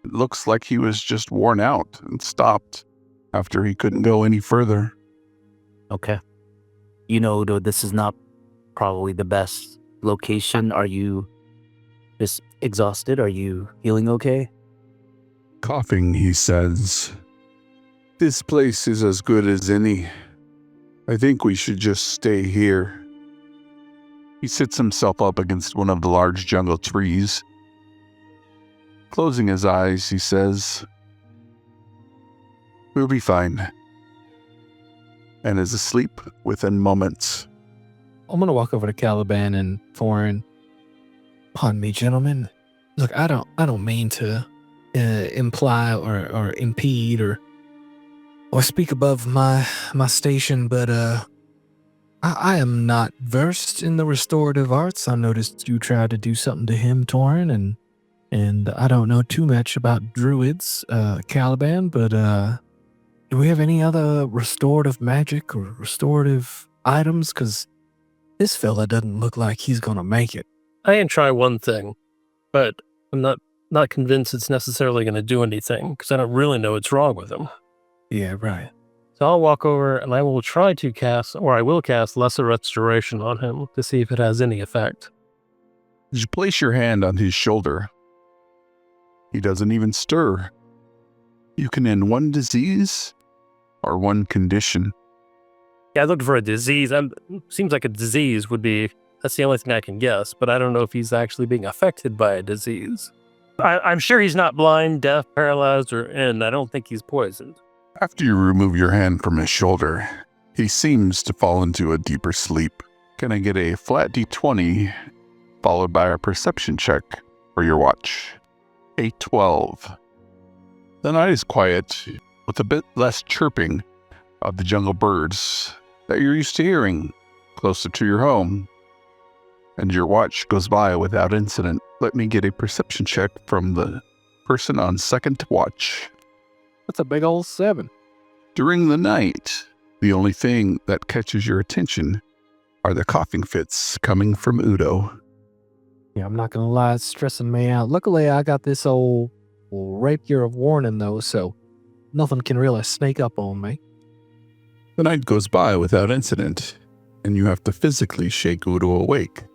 It looks like he was just worn out and stopped after he couldn't go any further. Okay. Udo, this is not probably the best location. Are you just exhausted? Are you feeling okay? Coughing, he says, "This place is as good as any. I think we should just stay here." He sits himself up against one of the large jungle trees. Closing his eyes, he says, "We'll be fine," and is asleep within moments. I'm gonna walk over to Caliban and Thorin. Pardon me, gentlemen. Look, I don't mean to imply or impede or speak above my station, but I am not versed in the restorative arts. I noticed you tried to do something to him, Thorin, and I don't know too much about druids, Caliban, but do we have any other restorative magic or restorative items? Because this fella doesn't look like he's gonna make it. I can try one thing, but I'm not convinced it's necessarily going to do anything because I don't really know what's wrong with him. Yeah, right. So I'll walk over and I will try to cast, or I will cast Lesser Restoration on him to see if it has any effect. As you place your hand on his shoulder, he doesn't even stir. You can end one disease or one condition. Yeah, I looked for a disease. Seems like a disease would be, that's the only thing I can guess, but I don't know if he's actually being affected by a disease. I'm sure he's not blind, deaf, paralyzed, and I don't think he's poisoned. After you remove your hand from his shoulder, he seems to fall into a deeper sleep. Can I get a flat d20 followed by a perception check for your watch? A 12. The night is quiet, with a bit less chirping of the jungle birds that you're used to hearing closer to your home, and your watch goes by without incident. Let me get a perception check from the person on second watch. That's a big old 7. During the night, the only thing that catches your attention are the coughing fits coming from Udo. Yeah, I'm not gonna lie, it's stressing me out. Luckily, I got this old rapier of warning, though, so nothing can really sneak up on me. The night goes by without incident, and you have to physically shake Udo awake.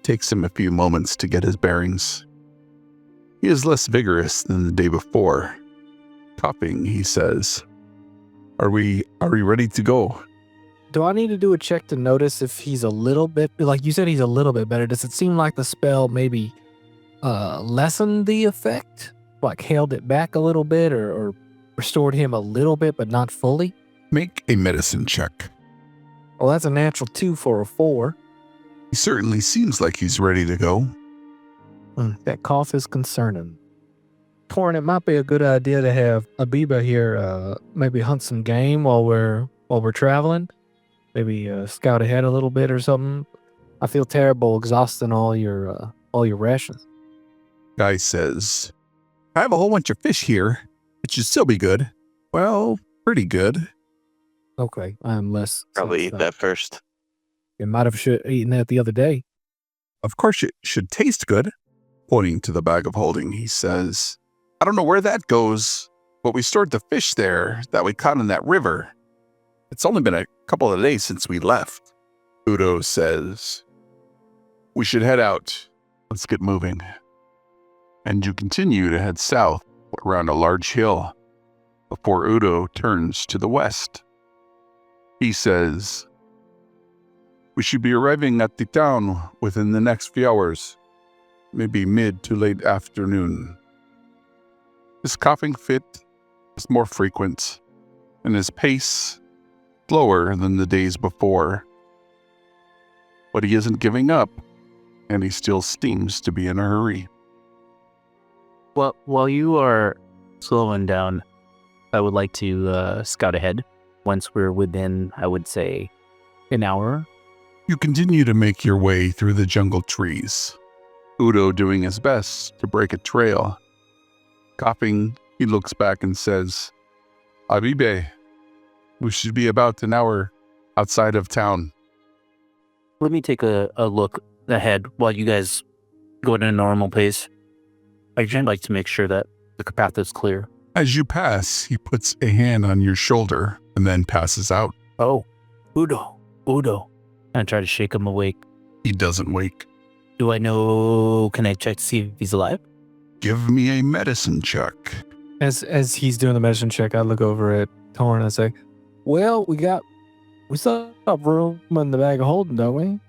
Takes him a few moments to get his bearings. He is less vigorous than the day before. Coughing, he says, Are we ready to go?" Do I need to do a check to notice if he's a little bit, like you said, he's a little bit better? Does it seem like the spell maybe lessened the effect? Like held it back a little bit or restored him a little bit, but not fully? Make a medicine check. Well, that's a natural 2 for a 4. He certainly seems like he's ready to go. That cough is concerning. Thorin, it might be a good idea to have Abiba here maybe hunt some game while we're traveling. Maybe scout ahead a little bit or something. I feel terrible exhausting all your rations. Guy says, "I have a whole bunch of fish here. It should still be good. Well, pretty good." Okay, I'm less. Probably eat that first. You might have eaten that the other day. "Of course it should taste good." Pointing to the bag of holding, he says, "I don't know where that goes, but we stored the fish there that we caught in that river. It's only been a couple of days since we left." Udo says, "We should head out. Let's get moving." And you continue to head south around a large hill before Udo turns to the west. He says, "We should be arriving at the town within the next few hours, maybe mid to late afternoon." His coughing fit is more frequent, and his pace slower than the days before. But he isn't giving up, and he still seems to be in a hurry. Well, while you are slowing down, I would like to scout ahead. Once we're within, I would say, an hour. You continue to make your way through the jungle trees, Udo doing his best to break a trail. Coughing, he looks back and says, "Abibe, we should be about an hour outside of town." Let me take a look ahead while you guys go at a normal pace. I'd like to make sure that the path is clear. As you pass, he puts a hand on your shoulder and then passes out. Oh, Udo. I try to shake him awake. He doesn't wake. Do I know, can I check to see if he's alive? "Give me a medicine check." As he's doing the medicine check, I look over at Thorin and I say, "Well, we still have room in the bag of holding, don't we?"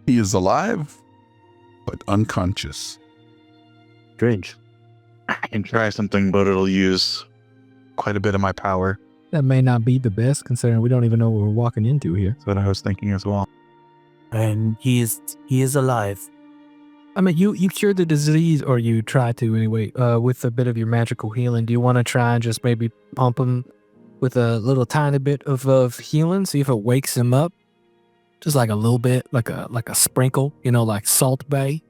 He is alive, but unconscious. Strange. I can try something, but it'll use quite a bit of my power. That may not be the best, considering we don't even know what we're walking into here. That's what I was thinking as well. And he is alive. I mean, you cured the disease, or you tried to anyway, with a bit of your magical healing. Do you want to try and just maybe pump him with a little tiny bit of healing, see if it wakes him up? Just like a little bit, like a sprinkle, like Salt Bay.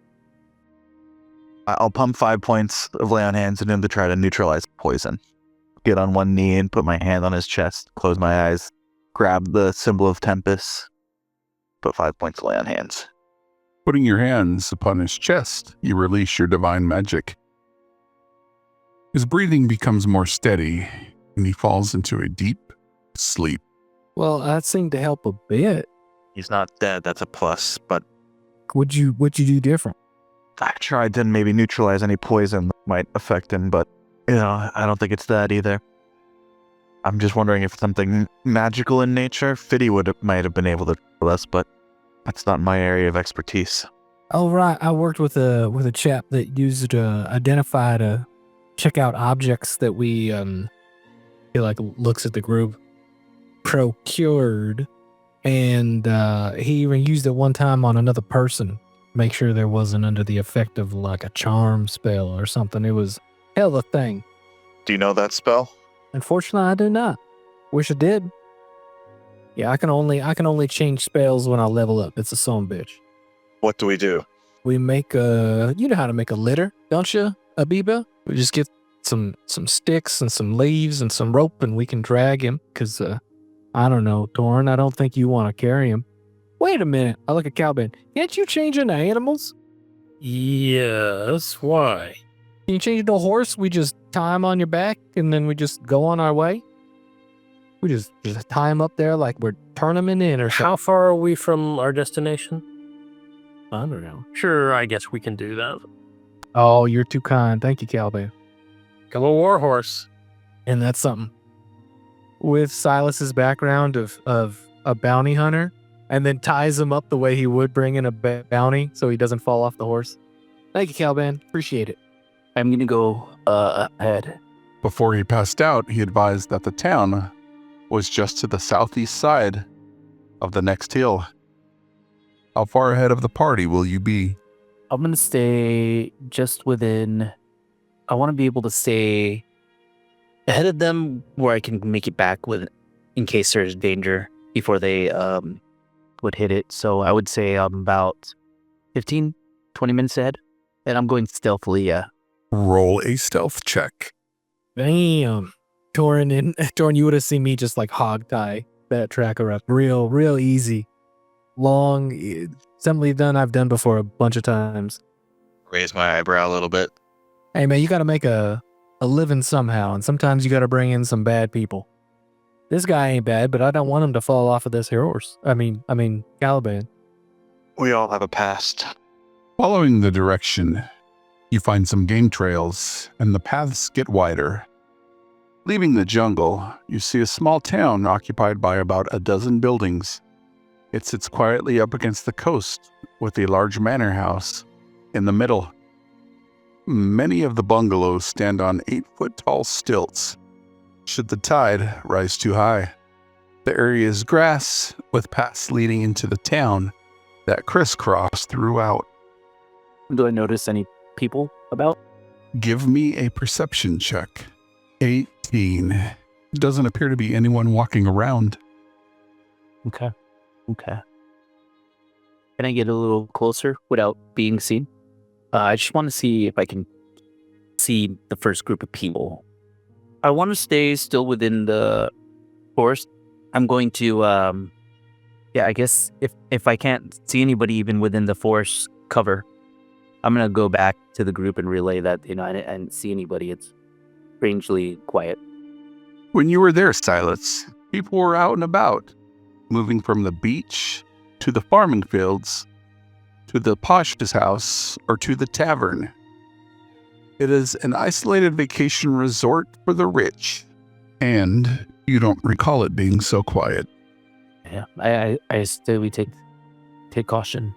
I'll pump 5 points of lay on hands in him to try to neutralize poison. Get on one knee and put my hand on his chest, close my eyes, grab the symbol of Tempest, put 5 points of lay on hands. Putting your hands upon his chest, you release your divine magic. His breathing becomes more steady, and he falls into a deep sleep. Well, that seemed to help a bit. He's not dead, that's a plus, but What'd you do different? I tried to maybe neutralize any poison that might affect him, but, I don't think it's that either. I'm just wondering if something magical in nature, Fiddy might have been able to tell us, but that's not my area of expertise. Oh, right. I worked with a chap that used Identify to check out objects that we, he looks at the group, procured, and he even used it one time on another person. Make sure there wasn't under the effect of like a charm spell or something. It was hell of a thing. Do you know that spell? Unfortunately, I do not. Wish I did. Yeah, I can only change spells when I level up. It's a son of a bitch. What do we do? We make you know how to make a litter, don't you, Abiba? We just get some sticks and some leaves and some rope, and we can drag him. Cause I don't know, Torn. I don't think you want to carry him. Wait a minute. I look at Calvin. Can't you change into animals? Yes, why? Can you change into a horse? We just tie him on your back, and then we just go on our way. We just tie him up there like we're tournament in or something. How far are we from our destination? I don't know. Sure, I guess we can do that. Oh, you're too kind. Thank you, Calvin. Come a war horse. And that's something. With Silas's background of a bounty hunter, and then ties him up the way he would bring in a bounty so he doesn't fall off the horse. Thank you, Calban. Appreciate it. I'm gonna go ahead. Before he passed out, he advised that the town was just to the southeast side of the next hill. How far ahead of the party will you be? I'm gonna stay just within. I want to be able to stay ahead of them where I can make it back in case there's danger before they would hit it. So I would say I'm about 15, 20 minutes ahead, and I'm going stealthily. Yeah. Roll a stealth check. Damn. Torin, you would have seen me just like hog tie that tracker up. Real easy. Long. Something I've done before a bunch of times. Raise my eyebrow a little bit. Hey, man, you got to make a living somehow, and sometimes you got to bring in some bad people. This guy ain't bad, but I don't want him to fall off of this horse. I mean, Caliban. We all have a past. Following the direction, you find some game trails, and the paths get wider. Leaving the jungle, you see a small town occupied by about a dozen buildings. It sits quietly up against the coast, with a large manor house in the middle. Many of the bungalows stand on 8-foot-tall stilts. Should the tide rise too high, the area is grass with paths leading into the town that crisscross throughout. Do I notice any people about? Give me a perception check. 18. Doesn't appear to be anyone walking around. Okay. Can I get a little closer without being seen? I just want to see if I can see the first group of people. I want to stay still within the forest. I'm going to, I guess if I can't see anybody even within the forest cover, I'm going to go back to the group and relay that, I didn't see anybody. It's strangely quiet. When you were there, Silas, people were out and about, moving from the beach to the farming fields, to the posh's house, or to the tavern. It is an isolated vacation resort for the rich, and you don't recall it being so quiet. Yeah, I say we take caution.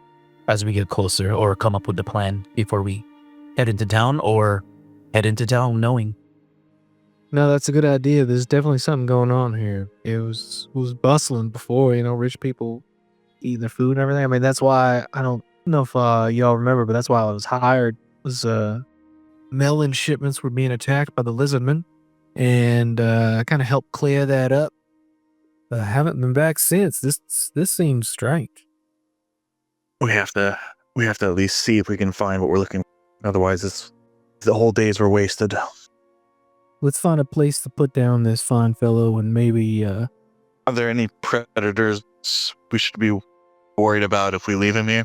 as we get closer, or come up with the plan before we head into town, or head into town knowing. No, that's a good idea. There's definitely something going on here. It was bustling before, rich people eating their food and everything. I mean, that's why, I don't know if y'all remember, but that's why I was hired. Was melon shipments were being attacked by the lizardmen, and I kind of helped clear that up. I haven't been back since. This seems strange. We have to at least see if we can find what we're looking for. Otherwise, the whole days were wasted. Let's find a place to put down this fine fellow, and maybe Are there any predators we should be worried about if we leave him here?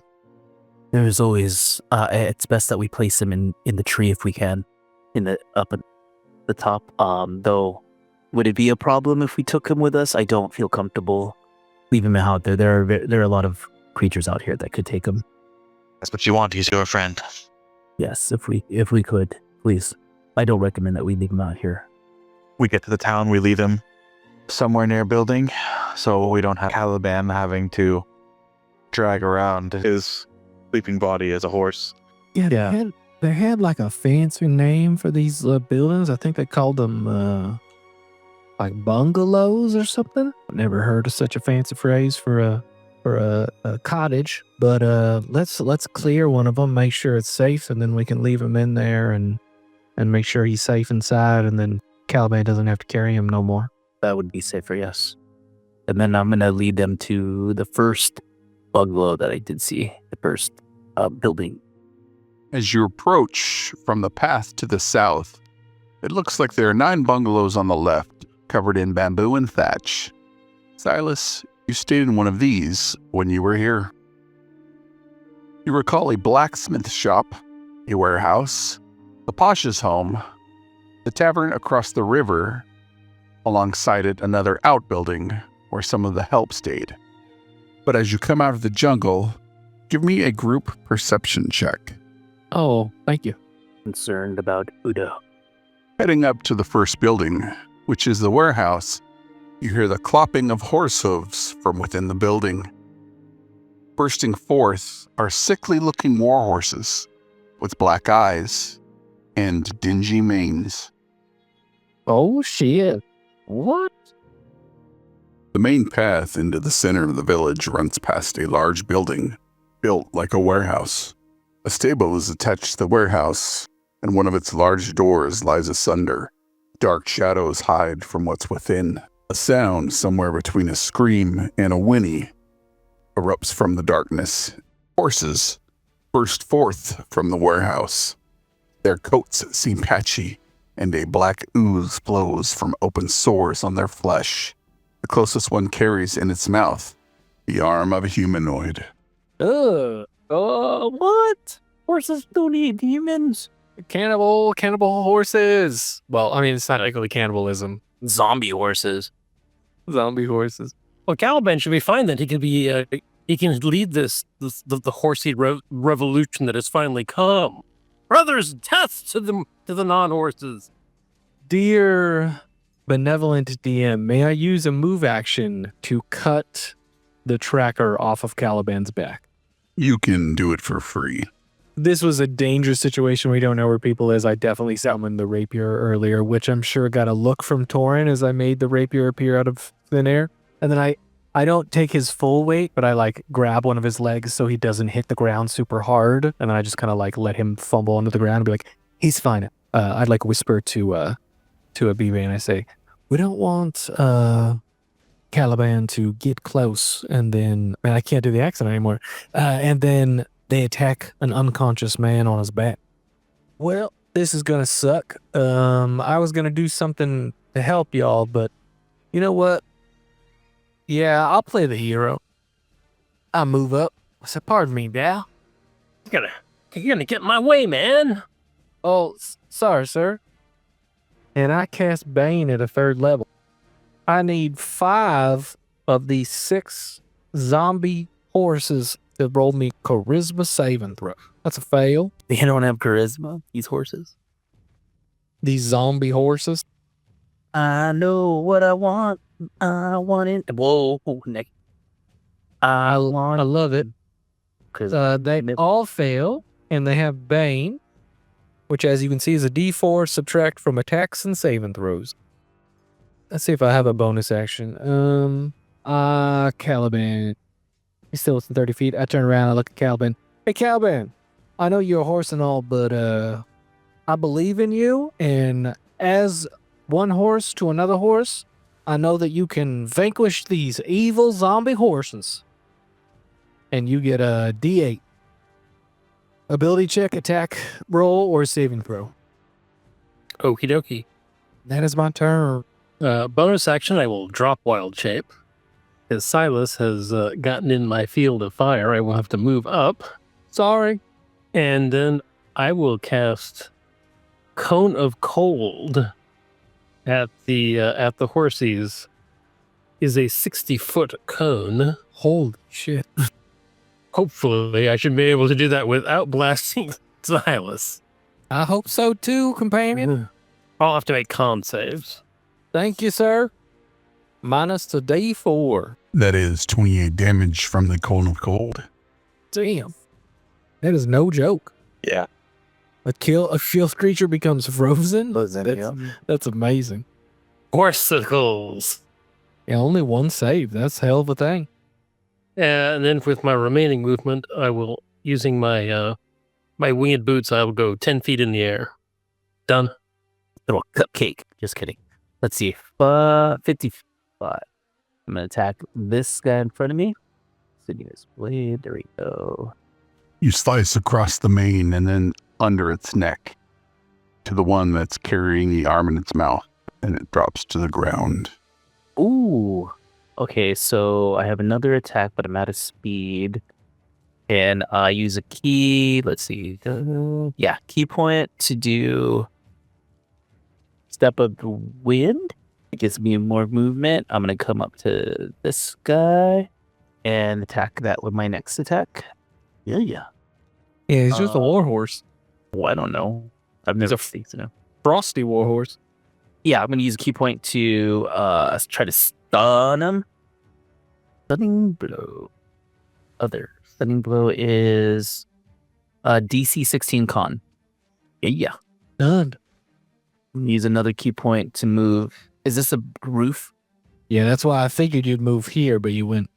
There's always, it's best that we place him in the tree if we can, up at the top. Though, would it be a problem if we took him with us? I don't feel comfortable leaving him out there. There are a lot of creatures out here that could take him. That's what you want. He's your friend. Yes, if we could, please. I don't recommend that we leave him out here. We get to the town, we leave him somewhere near a building, so we don't have Caliban having to drag around his sleeping body as a horse. Yeah. They had like a fancy name for these buildings. I think they called them like bungalows or something. Never heard of such a fancy phrase for a cottage. But let's clear one of them, make sure it's safe, and then we can leave him in there and make sure he's safe inside, and then Caliban doesn't have to carry him no more. That would be safer, yes. And then I'm gonna lead them to the first bungalow that I did see, the first building. As you approach from the path to the south, it looks like there are 9 bungalows on the left, covered in bamboo and thatch. Silas, you stayed in one of these when you were here. You recall a blacksmith shop, a warehouse, the Pasha's home, the tavern across the river, alongside it another outbuilding where some of the help stayed. But as you come out of the jungle, give me a group perception check. Oh, thank you. Concerned about Udo. Heading up to the first building, which is the warehouse, you hear the clopping of horse hooves from within the building. Bursting forth are sickly-looking war horses with black eyes and dingy manes. Oh, shit. What? The main path into the center of the village runs past a large building, built like a warehouse. A stable is attached to the warehouse, and one of its large doors lies asunder. Dark shadows hide from what's within. A sound somewhere between a scream and a whinny erupts from the darkness. Horses burst forth from the warehouse. Their coats seem patchy, and a black ooze flows from open sores on their flesh. The closest one carries in its mouth the arm of a humanoid. What? Horses don't eat humans. Cannibal horses. Well, I mean, it's not exactly cannibalism. Zombie horses. Zombie horses. Well, Caliban should be fine then. He can lead the horsey revolution that has finally come. Brothers, death to the non-horses. Dear benevolent DM, may I use a move action to cut the tracker off of Caliban's back? You can do it for free. This was a dangerous situation. We don't know where people is. I definitely summoned the rapier earlier, which I'm sure got a look from Torin as I made the rapier appear out of thin air. And then I don't take his full weight, but I like grab one of his legs so he doesn't hit the ground super hard. And then I just kind of like let him fumble onto the ground and be like, he's fine. I'd like whisper to a BB and I say, we don't want Caliban to get close and then, man, I can't do the accent anymore. And then they attack an unconscious man on his back. Well, this is gonna suck. I was gonna do something to help y'all, but you know what? Yeah, I'll play the hero. I move up. I said, pardon me, Dal. You're gonna get in my way, man. Oh, sorry, sir. And I cast Bane at a 3rd level. I need 5 of these 6 zombie horses to roll me charisma saving throw. That's a fail. They don't have charisma, these horses. These zombie horses. I know what I want. I want it. Whoa, Nick. I I love it. Because They all fail, and they have Bane, which, as you can see, is a D4 subtract from attacks and saving throws. Let's see if I have a bonus action. Caliban. He's still within 30 feet. I turn around, I look at Caliban. Hey, Caliban, I know you're a horse and all, but I believe in you, and as one horse to another horse, I know that you can vanquish these evil zombie horses. And you get a D8. Ability check, attack, roll, or saving throw. Okie dokie. That is my turn. Bonus action, I will drop wild shape. As Silas has gotten in my field of fire, I will have to move up. Sorry. And then I will cast Cone of Cold at the horsies. Is a 60-foot cone. Holy shit. Hopefully, I should be able to do that without blasting Silas. I hope so too, companion. I'll have to make con saves. Thank you, sir. Minus the D4. That is 28 damage from the Cone of Cold. Damn. That is no joke. Yeah. A shield creature becomes frozen? yeah. That's amazing. Horsicles. Yeah, only one save. That's a hell of a thing. And then with my remaining movement, I will, using my my winged boots, I will go 10 feet in the air. Done. Little cupcake. Just kidding. Let's see. 55. I'm going to attack this guy in front of me. Sitting his blade. There we go. You slice across the mane and then under its neck to the one that's carrying the arm in its mouth, and it drops to the ground. Ooh. Okay, so I have another attack, but I'm out of speed. And I use a key. Let's see. Key point to do Step of the Wind. It gives me more movement. I'm going to come up to this guy and attack that with my next attack. Yeah. Yeah, he's just a warhorse. Well, I don't know. I've never seen it. Frosty warhorse. Yeah, I'm going to use a key point to try to stun him. Stunning blow. Stunning blow is DC 16 con. Yeah. Done. Use another key point to move. Is this a roof? Yeah, that's why I figured you'd move here, but you went.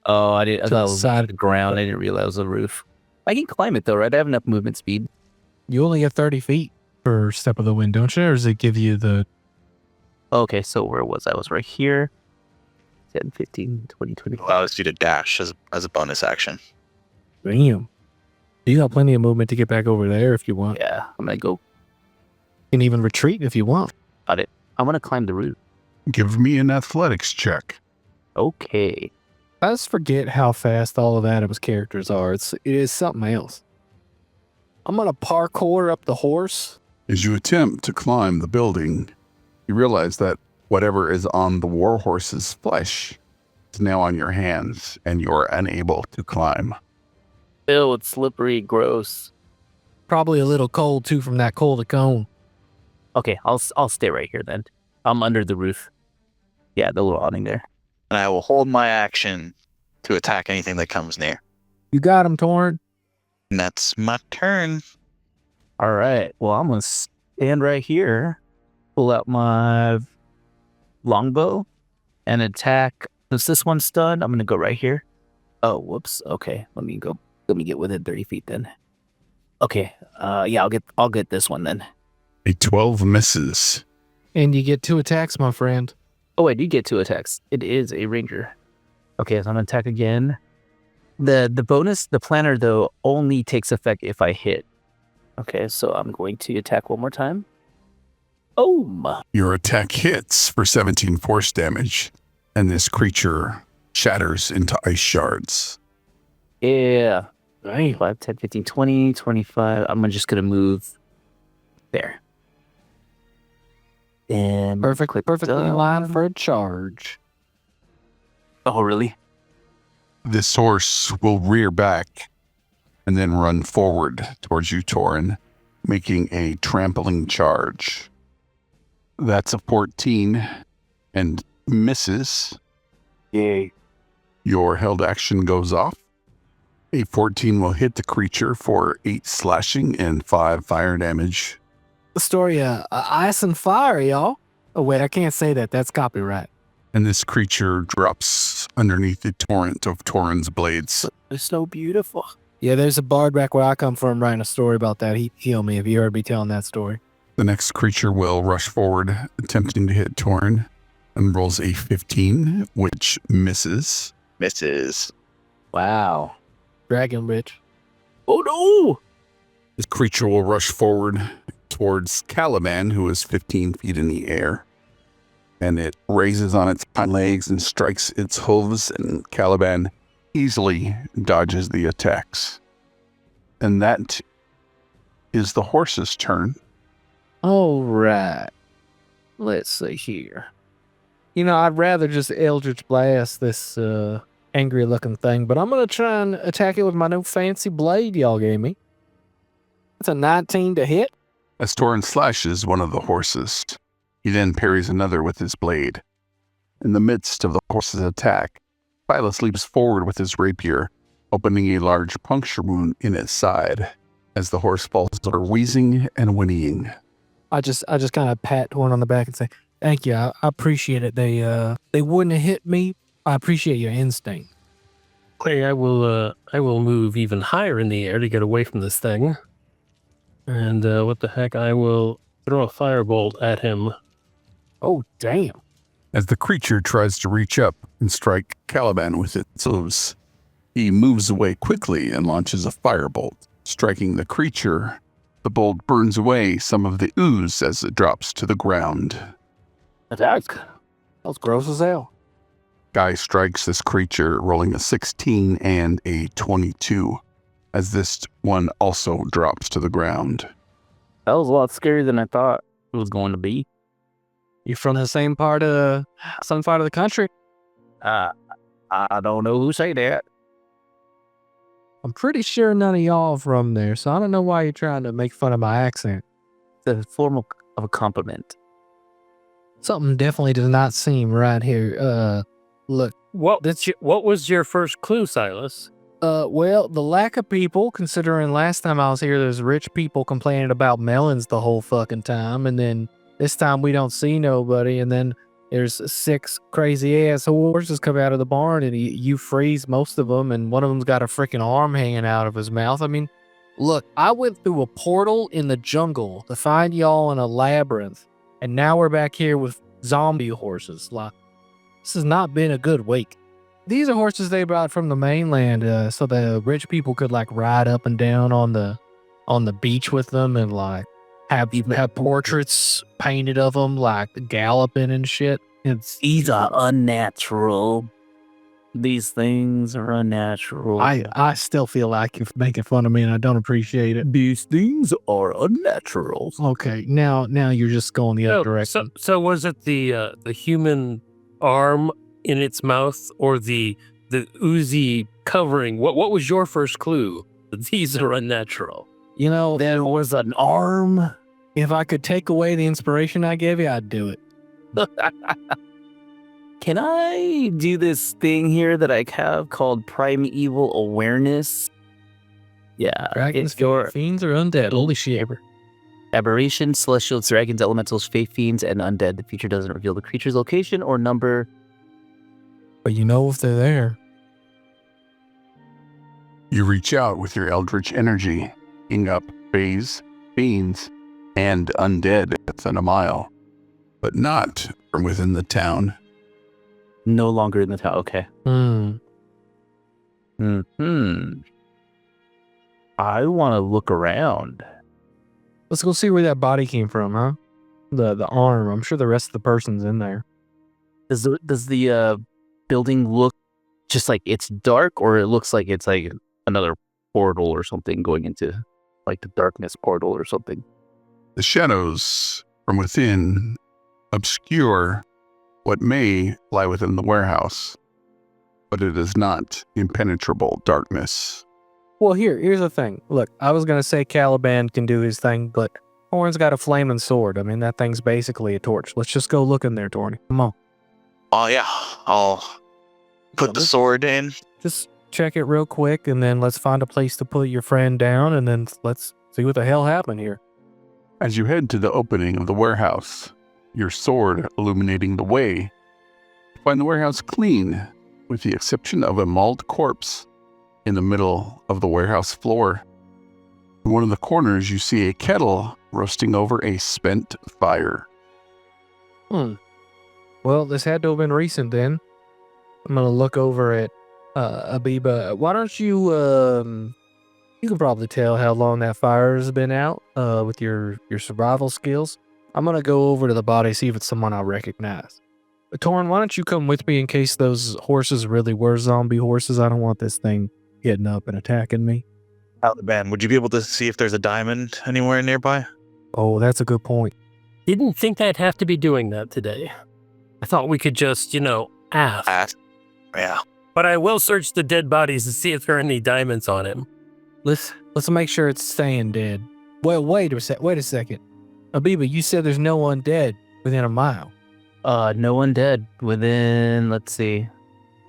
Oh, I didn't. I To thought the it was side. the ground. I didn't realize it was a roof. I can climb it though, right? I have enough movement speed. You only have 30 feet for Step of the Wind, don't you? Or does it give you the... Okay, so where was I? I was right here. 10, 15, 20, 20. Allows you to dash as a bonus action. Damn. You got plenty of movement to get back over there if you want. Yeah, I'm gonna go. You can even retreat if you want. Got it. I want to climb the roof. Give me an athletics check. Okay. I just forget how fast all of Adam's characters are. It is something else. I'm gonna parkour up the horse. As you attempt to climb the building, you realize that whatever is on the warhorse's flesh is now on your hands, and you're unable to climb. Ew, it's slippery, gross. Probably a little cold too from that cold cone. Okay, I'll stay right here then. I'm under the roof. Yeah, the little awning there. And I will hold my action to attack anything that comes near. You got him, Torn. And that's my turn. All right. Well, I'm gonna stand right here, pull out my longbow, and attack. Is this one stunned? I'm gonna go right here. Oh, whoops. Okay, let me go. Let me get within 30 feet then. Okay. Yeah, I'll get this one then. A 12 misses. And you get 2 attacks, my friend. Oh, I do get 2 attacks. It is a ranger. Okay, so I'm gonna attack again. The bonus, the planner though, only takes effect if I hit. Okay, so I'm going to attack one more time. Oh, Your attack hits for 17 force damage, and this creature shatters into ice shards. yeah. 5, 10, 15, 20, 25. I'm just gonna move there. And Perfectly done. in line for a charge. Oh, really? This horse will rear back and then run forward towards you, Torin, making a trampling charge. That's a 14 and misses. Yay. Your held action goes off. A 14 will hit the creature for 8 slashing and 5 fire damage. The story of ice and fire, y'all. Oh, wait, I can't say that. That's copyright. And this creature drops underneath the torrent of Torin's blades. It's so beautiful. Yeah, there's a bard back where I come from writing a story about that. He'd heal me if you heard me telling that story. The next creature will rush forward, attempting to hit Torin, and rolls a 15, which misses. Misses. Wow. Dragon bitch. Oh no! This creature will rush forward towards Caliban, who is 15 feet in the air. And it raises on its hind legs and strikes its hooves, and Caliban easily dodges the attacks. And that is the horse's turn. All right. Let's see here. You know, I'd rather just Eldritch Blast this angry looking thing, but I'm going to try and attack it with my new fancy blade y'all gave me. It's a 19 to hit. As Torin slashes one of the horses, he then parries another with his blade. In the midst of the horse's attack, Silas leaps forward with his rapier, opening a large puncture wound in its side, as the horse falls over wheezing and whinnying. I just kind of pat one on the back and say, "Thank you. I appreciate it. They wouldn't have hit me. I appreciate your instinct." Okay, I will move even higher in the air to get away from this thing. And what the heck, I will throw a firebolt at him. Oh, damn. As the creature tries to reach up and strike Caliban with its hooves, he moves away quickly and launches a firebolt, striking the creature. The bolt burns away some of the ooze as it drops to the ground. Attack. That was gross as hell. Guy strikes this creature, rolling a 16 and a 22, as this one also drops to the ground. That was a lot scarier than I thought it was going to be. You from the same part of the country? I don't know who say that. I'm pretty sure none of y'all from there, so I don't know why you're trying to make fun of my accent. It's a form of a compliment. Something definitely does not seem right here. Look, What was your first clue, Silas? well, the lack of people, considering last time I was here, there's rich people complaining about melons the whole fucking time, and then this time we don't see nobody, and then there's 6 crazy-ass horses come out of the barn, and you freeze most of them, and one of them's got a freaking arm hanging out of his mouth. I mean, look, I went through a portal in the jungle to find y'all in a labyrinth, and now we're back here with zombie horses. Like, this has not been a good week. These are horses they brought from the mainland, so the rich people could like ride up and down on the beach with them, and like have portraits painted of them, like galloping and shit. These are unnatural. These things are unnatural. I still feel like you're making fun of me, and I don't appreciate it. These things are unnatural. Okay, now you're just going the other direction. So was it the human arm in its mouth, or the oozy covering? What was your first clue? These are unnatural. You know, There was an arm. if I could take away the inspiration I gave you, I'd do it. Can I do this thing here that I have called primeval awareness? Yeah. Dragons, If your fiends, or undead. Holy shit. aberrations, celestials, dragons, elementals, fae fiends, and undead. The feature doesn't reveal the creature's location or number. But you know if they're there. You reach out with your eldritch energy, picking up fays, fiends, and undead within a mile, but not from within the town. No longer in the town. Okay. I want to look around. Let's go see where that body came from, huh? The arm. I'm sure the rest of the person's in there. Does the building look just like it's dark, or it looks like it's like another portal or something going into like the darkness portal or something? The shadows from within obscure what may lie within the warehouse, but it is not impenetrable darkness. Well, here's the thing. Look, I was gonna say Caliban can do his thing, but Torn's got a flaming sword. I mean, that thing's basically a torch. Let's just go look in there, Torny. Come on. Oh yeah, I'll put the sword in. Just check it real quick, and then let's find a place to put your friend down, and then let's see what the hell happened here. As you head to the opening of the warehouse, your sword illuminating the way, you find the warehouse clean, with the exception of a mauled corpse in the middle of the warehouse floor. In one of the corners, you see a kettle roasting over a spent fire. Well, this had to have been recent then. I'm gonna look over at Abiba. Why don't you you can probably tell how long that fire has been out with your survival skills. I'm gonna go over to the body, see if it's someone I recognize. Torrin, why don't you come with me in case those horses really were zombie horses? I don't want this thing getting up and attacking me. Caliban, would you be able to see if there's a diamond anywhere nearby? Oh, that's a good point. Didn't think I'd have to be doing that today. I thought we could just, ask. Yeah. But I will search the dead bodies to see if there are any diamonds on him. Let's make sure it's staying dead. Well, wait a second. Abiba, you said there's no undead within a mile. No undead within, let's see,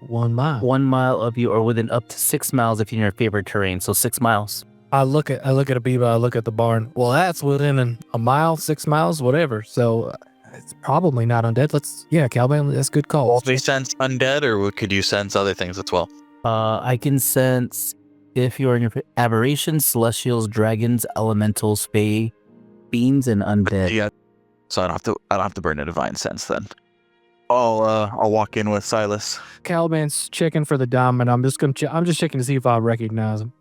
1 mile. 1 mile of you, or within up to 6 miles if you're in your favorite terrain. So 6 miles. I look at Abiba, I look at the barn. Well, that's within a mile, 6 miles, whatever. So it's probably not undead. Caliban, that's a good call. Will they sense undead, or could you sense other things as well? I can sense if you're in your aberrations, celestials, dragons, elementals, fae, fiends, and undead. Yeah. So I don't have to burn a divine sense then. I'll walk in with Silas. Caliban's checking for the diamond. I'm just checking to see if I recognize him.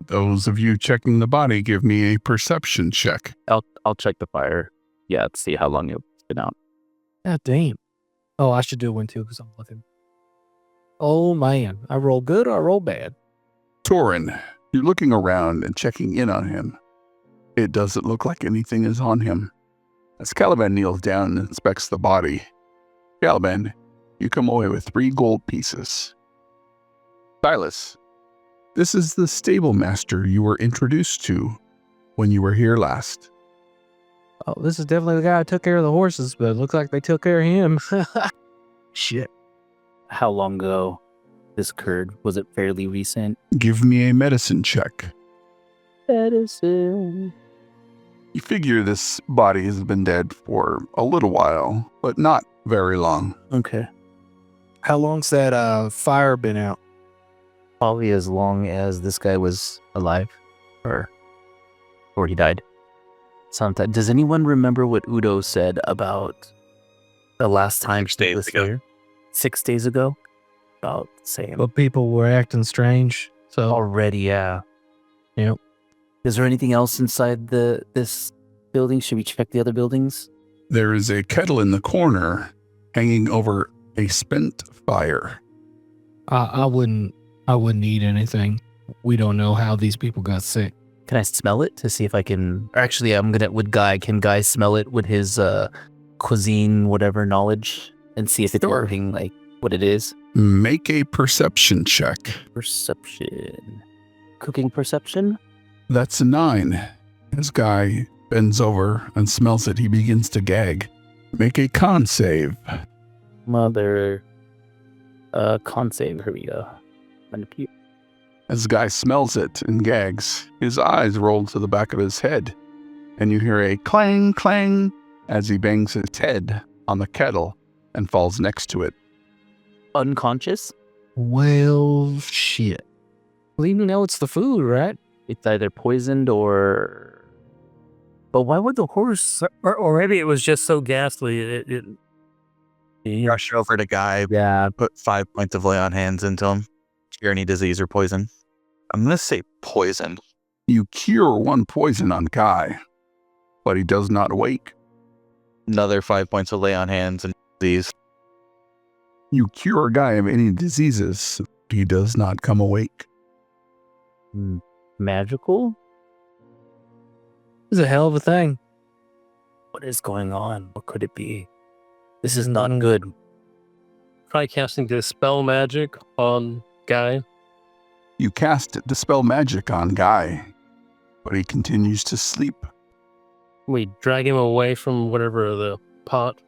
Those of you checking the body, give me a perception check. I'll check the fire. Yeah, to see how long it's been out. God damn. Oh, I should do one too because I'm looking. Oh man, I roll good or I roll bad? Torrin, you're looking around and checking in on him. It doesn't look like anything is on him. As Caliban kneels down and inspects the body, Caliban, you come away with 3 gold pieces. Silas, this is the stable master you were introduced to when you were here last. Oh, this is definitely the guy who took care of the horses, but it looks like they took care of him. Shit. How long ago this occurred? Was it fairly recent? Give me a medicine check. Medicine. You figure this body has been dead for a little while, but not very long. Okay. How long's that fire been out? Probably as long as this guy was alive, or he died. Sometime. Does anyone remember what Udo said about the last time he was here? 6 days ago? About the same. But people were acting strange. So Already, yeah. Yep. Is there anything else inside this building? Should we check the other buildings? There is a kettle in the corner hanging over a spent fire. I wouldn't eat anything. We don't know how these people got sick. Can I smell it to see if I can? Actually, can Guy smell it with his cuisine, whatever knowledge, and see if it's anything like what it is? Make a perception check. Perception. Cooking perception? That's a 9. As Guy bends over and smells it, he begins to gag. Make a con save. Mother. Con save. Here we go. As Guy smells it and gags, his eyes roll to the back of his head, and you hear a clang, clang as he bangs his head on the kettle and falls next to it. Unconscious? Well, shit. Well, you know it's the food, right? It's either poisoned or... But why would the horse... Or maybe it was just so ghastly. Rush over to Guy. Yeah. Put 5 points of lay on hands into him. Cure any disease or poison. I'm going to say poison. You cure 1 poison on Guy, but he does not awake. Another 5 points of lay on hands and disease. You cure a guy of any diseases, he does not come awake. Magical? It's a hell of a thing. What is going on? What could it be? This is not good. Try casting Dispel Magic on Guy. You cast Dispel Magic on Guy, but he continues to sleep. We drag him away from whatever the pot.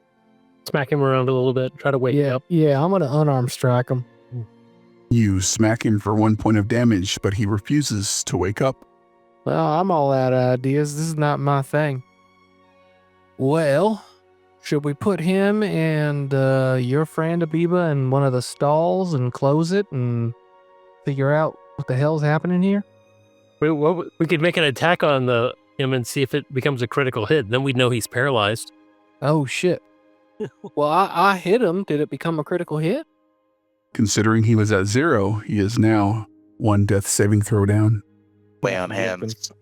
Smack him around a little bit. Try to wake him up. Yeah, I'm going to unarmed strike him. You smack him for 1 point of damage, but he refuses to wake up. Well, I'm all out of ideas. This is not my thing. Well, should we put him and your friend Abiba in one of the stalls and close it and figure out what the hell's happening here? We could make an attack on him and see if it becomes a critical hit. Then we'd know he's paralyzed. Oh, shit. Well, I hit him. Did it become a critical hit? Considering he was at 0, he is now 1 death saving throw down. Lay on hands.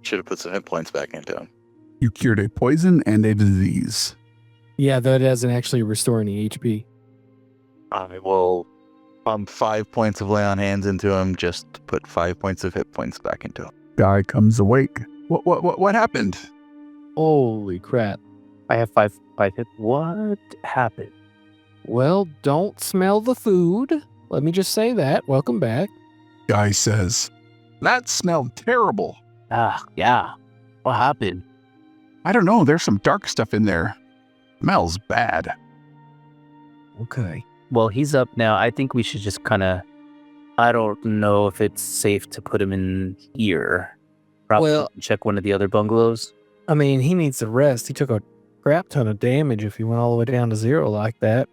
Should have put some hit points back into him. You cured a poison and a disease. Yeah, that doesn't actually restore any HP. I will pump 5 points of lay on hands into him, just to put 5 points of hit points back into him. Guy comes awake. What happened? Holy crap. I have five hit. What happened? Well, don't smell the food. Let me just say that. Welcome back. Guy says, that smelled terrible. Yeah. What happened? I don't know, there's some dark stuff in there. Smells bad. Okay. Well, he's up now. I think we should just kind of... I don't know if it's safe to put him in here. Probably check one of the other bungalows. I mean, he needs to rest. He took a crap ton of damage if he went all the way down to 0 like that.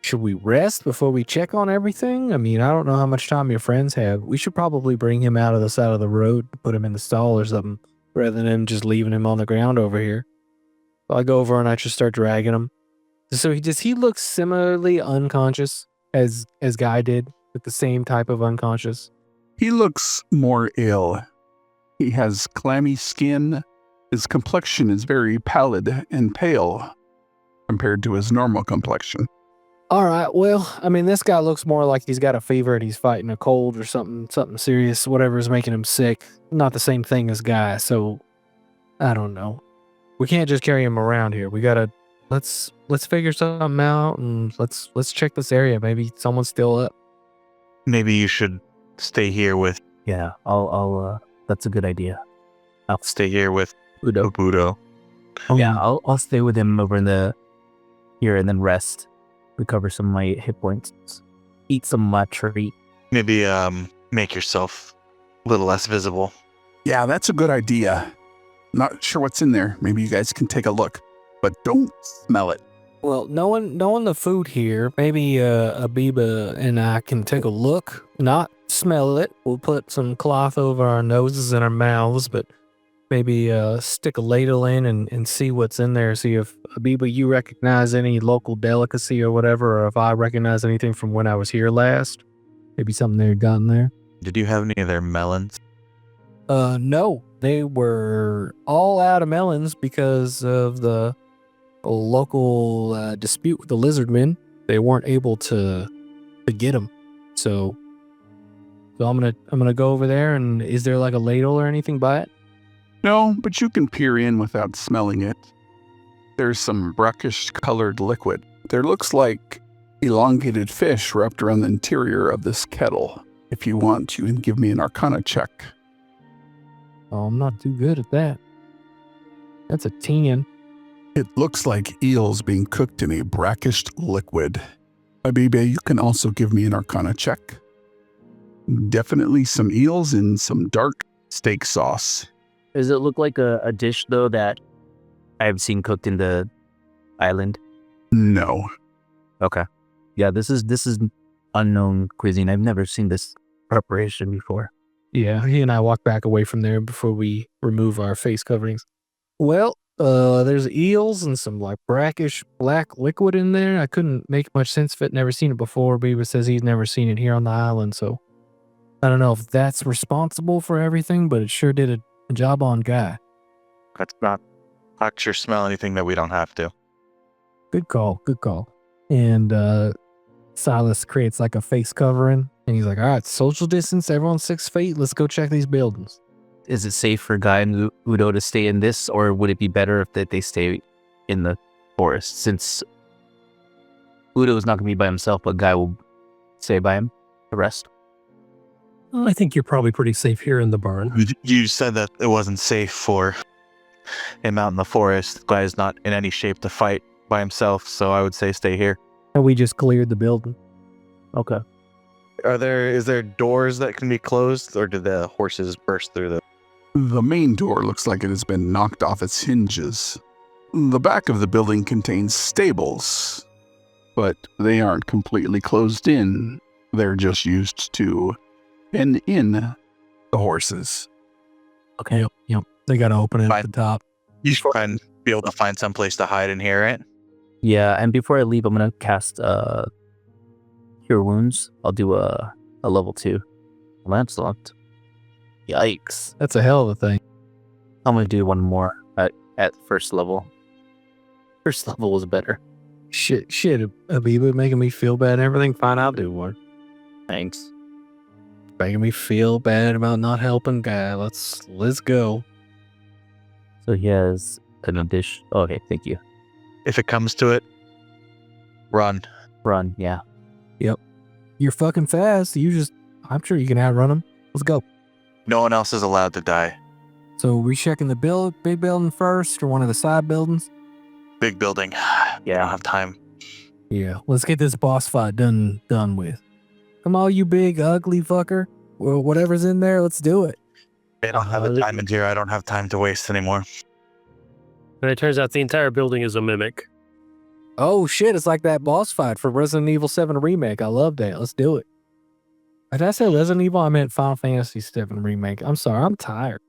Should we rest before we check on everything? I mean, I don't know how much time your friends have. We should probably bring him out of the side of the road, put him in the stall or something, rather than just leaving him on the ground over here. So I go over and I just start dragging him. So he look similarly unconscious as Guy did, with the same type of unconscious? He looks more ill. He has clammy skin. His complexion is very pallid and pale compared to his normal complexion. All right, well, I mean, this guy looks more like he's got a fever and he's fighting a cold or something serious, whatever's making him sick. Not the same thing as Guy, so I don't know. We can't just carry him around here. We gotta, let's figure something out and let's check this area. Maybe someone's still up. Maybe you should stay here with... Yeah, I'll that's a good idea. I'll stay here with Udo. Udo. Yeah, I'll stay with him over in here and then rest. Recover some of my hit points. Eat some of my treat. Maybe make yourself a little less visible. Yeah, that's a good idea. Not sure what's in there. Maybe you guys can take a look, but don't smell it. Well, knowing the food here, maybe Abiba and I can take a look, not smell it. We'll put some cloth over our noses and our mouths, but maybe stick a ladle in and see what's in there. See if, Abiba, you recognize any local delicacy or whatever, or if I recognize anything from when I was here last. Maybe something they had gotten there. Did you have any of their melons? No. They were all out of melons because of the local dispute with the lizardmen. They weren't able to get them. So I'm gonna go over there, and is there like a ladle or anything by it? No, but you can peer in without smelling it. There's some brackish-colored liquid. There looks like elongated fish wrapped around the interior of this kettle. If you want, you can give me an Arcana check. Oh, I'm not too good at that. That's a 10. It looks like eels being cooked in a brackish liquid. Abibe, you can also give me an Arcana check. Definitely some eels in some dark steak sauce. Does it look like a dish, though, that I've seen cooked in the island? No. Okay. Yeah, this is unknown cuisine. I've never seen this preparation before. Yeah, he and I walk back away from there before we remove our face coverings. Well, there's eels and some like brackish black liquid in there. I couldn't make much sense of it. Never seen it before. Beaver says he's never seen it here on the island, so I don't know if that's responsible for everything, but it sure did a job on Guy. Let's not touch or smell anything that we don't have to. Good call. And Silas creates like a face covering, and he's like, all right, social distance, everyone's 6 feet. Let's go check these buildings. Is it safe for Guy and Udo to stay in this, or would it be better if they stay in the forest? Since Udo is not going to be by himself, but Guy will stay by him to rest. I think you're probably pretty safe here in the barn. You said that it wasn't safe for him out in the forest. The guy is not in any shape to fight by himself, so I would say stay here. And we just cleared the building. Okay. Is there doors that can be closed, or do the horses burst through them? The main door looks like it has been knocked off its hinges. The back of the building contains stables, but they aren't completely closed in. They're just used to pen in the horses. Okay. Yep. They got to open it Fine. at the top. You should be able to find some place to hide in here, right? Yeah, and before I leave, I'm gonna cast Cure Wounds. I'll do a level 2. Well, that's locked. Yikes. That's a hell of a thing. I'm gonna do one more at first level. First level was better. Shit, Abiba making me feel bad and everything. Fine, I'll do one. Thanks. Making me feel bad about not helping guy. Let's go. So he has an addition. Oh, okay, thank you. If it comes to it, run. Run, yeah. You're fucking fast. I'm sure you can outrun them. Let's go. No one else is allowed to die. So we checking the big building first or one of the side buildings? Big building. Yeah, I don't have time. Yeah, let's get this boss fight done with. Come on, you big ugly fucker. Well, whatever's in there, let's do it. I don't have the time in here. I don't have time to waste anymore. And it turns out the entire building is a mimic. Oh shit, it's like that boss fight for Resident Evil 7 Remake. I love that. Let's do it. Did I say Resident Evil? I meant Final Fantasy 7 Remake. I'm sorry, I'm tired.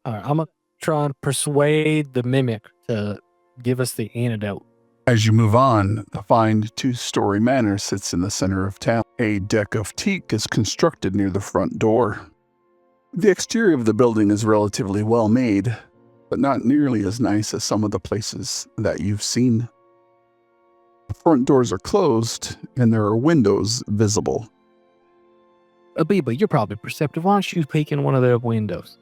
All right, I'm going to try and persuade the mimic to give us the antidote. As you move on, the fine 2-story manor sits in the center of town. A deck of teak is constructed near the front door. The exterior of the building is relatively well made, but not nearly as nice as some of the places that you've seen. The front doors are closed, and there are windows visible. Abiba, you're probably perceptive. Why don't you peek in one of their windows?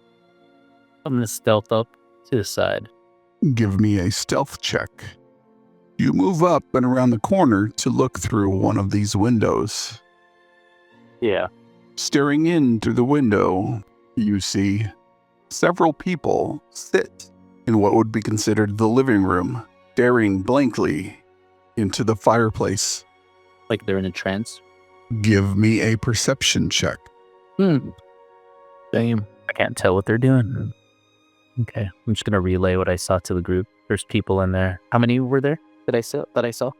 I'm gonna stealth up to the side. Give me a stealth check. You move up and around the corner to look through one of these windows. Yeah. Staring in through the window, you see several people sit in what would be considered the living room, staring blankly into the fireplace. Like they're in a trance. Give me a perception check. Damn. I can't tell what they're doing. Okay, I'm just gonna relay what I saw to the group. There's people in there. How many were there that I saw?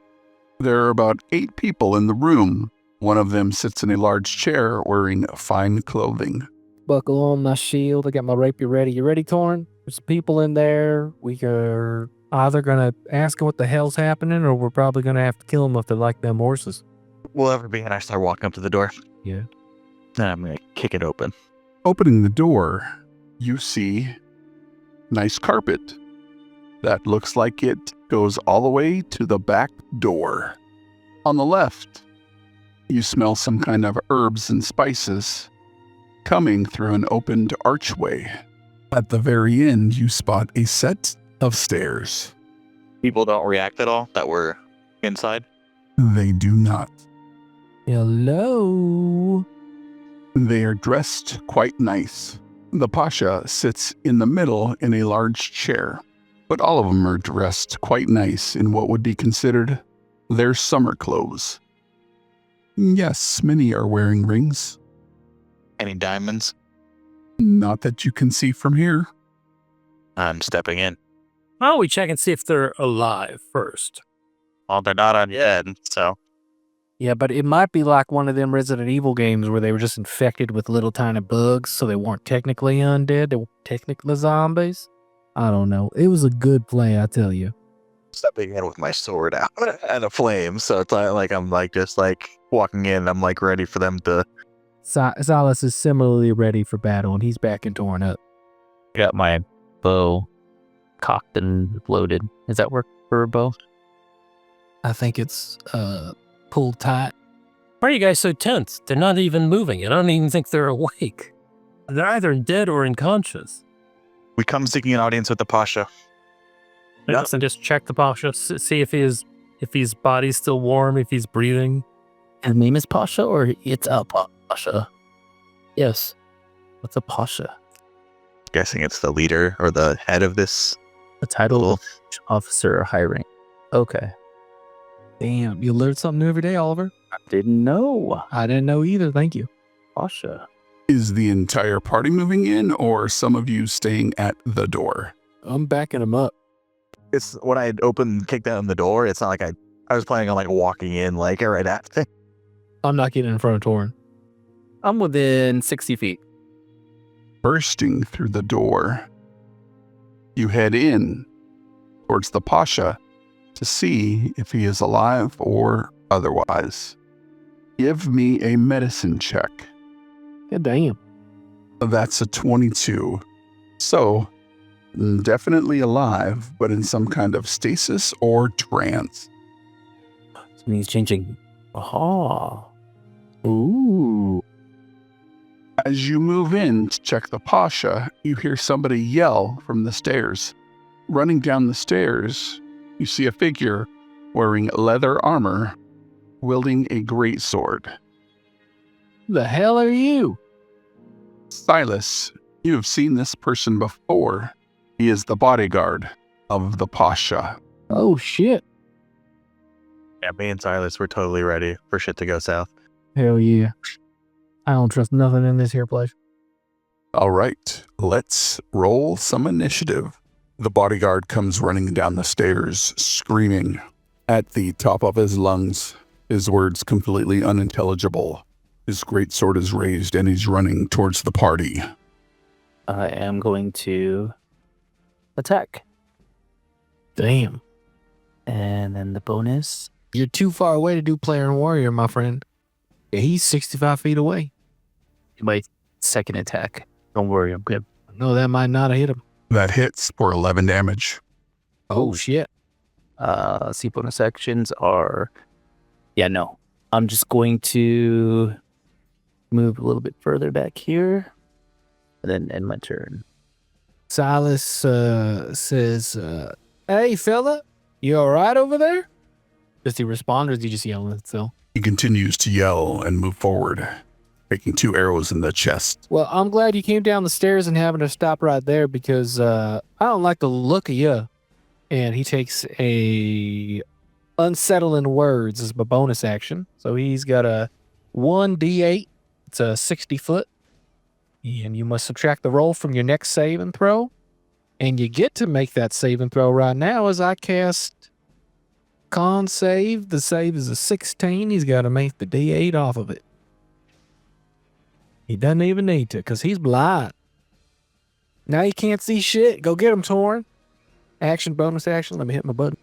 There are about 8 people in the room. One of them sits in a large chair wearing fine clothing. Buckle on my shield. I got my rapier ready. You ready, Torn? There's some people in there. We are either gonna ask them what the hell's happening, or we're probably gonna have to kill them if they're like them horses. Will ever be, and I start walking up to the door. Yeah. Then I'm going to kick it open. Opening the door, you see nice carpet that looks like it goes all the way to the back door. On the left, you smell some kind of herbs and spices coming through an opened archway. At the very end, you spot a set of stairs. People don't react at all that we're inside. They do not. Hello. They are dressed quite nice. The Pasha sits in the middle in a large chair, but all of them are dressed quite nice in what would be considered their summer clothes. Yes, many are wearing rings. Any diamonds? Not that you can see from here. I'm stepping in. Why don't we check and see if they're alive first? Well, they're not undead, so. Yeah, but it might be like one of them Resident Evil games where they were just infected with little tiny bugs, so they weren't technically undead. They were technically zombies. I don't know. It was a good play, I tell you. Stepping in with my sword out and a flame, so it's like I'm just walking in. I'm ready for them to. Silas is similarly ready for battle, and he's back and torn up. I got my bow cocked and loaded. Does that work for a bow? I think it's pulled tight. Why are you guys so tense? They're not even moving. I don't even think they're awake. They're either dead or unconscious. We come seeking an audience with the Pasha. Yes, and just check the Pasha, see if his body's still warm, if he's breathing. His name is Pasha, or it's a Pasha? Yes. What's a Pasha? Guessing it's the leader or the head of this. A title Cool. of officer or high rank. Okay. Damn, you learn something new every day, Oliver. Didn't know. I didn't know either. Thank you. Pasha. Is the entire party moving in, or some of you staying at the door? I'm backing him up. It's when I kicked down the door. It's not like I was planning on like walking in like right after. I'm not getting in front of Torin. I'm within 60 feet. Bursting through the door, you head in towards the Pasha to see if he is alive or otherwise. Give me a medicine check. God damn. That's a 22. So, definitely alive, but in some kind of stasis or trance. So he's changing. Aha. Ooh. As you move in to check the Pasha, you hear somebody yell from the stairs. Running down the stairs, you see a figure wearing leather armor, wielding a greatsword. Who the hell are you? Silas, you have seen this person before. He is the bodyguard of the Pasha. Oh, shit. Yeah, me and Silas were totally ready for shit to go south. Hell yeah. I don't trust nothing in this here place. All right, let's roll some initiative. The bodyguard comes running down the stairs, screaming at the top of his lungs, his words completely unintelligible. His greatsword is raised and he's running towards the party. I am going to attack. Damn. And then the bonus. You're too far away to do player and warrior, my friend. Yeah, he's 65 feet away. My second attack. Don't worry, I'm good. No, that might not have hit him. That hits for 11 damage. Oh, shit. See, bonus actions are... Yeah, no. I'm just going to move a little bit further back here. And then end my turn. Silas says, hey, fella, you all right over there? Does he respond or is he just yelling still? He continues to yell and move forward, taking 2 arrows in the chest. Well, I'm glad you came down the stairs and having to stop right there because I don't like the look of you. And he takes a unsettling words as a bonus action. So he's got a 1d8. It's a 60 foot. And you must subtract the roll from your next save and throw. And you get to make that save and throw right now as I cast con save. The save is a 16. He's got to make the d8 off of it. He doesn't even need to because he's blind. Now you can't see shit. Go get him, Torn. Action, bonus action. Let me hit my button.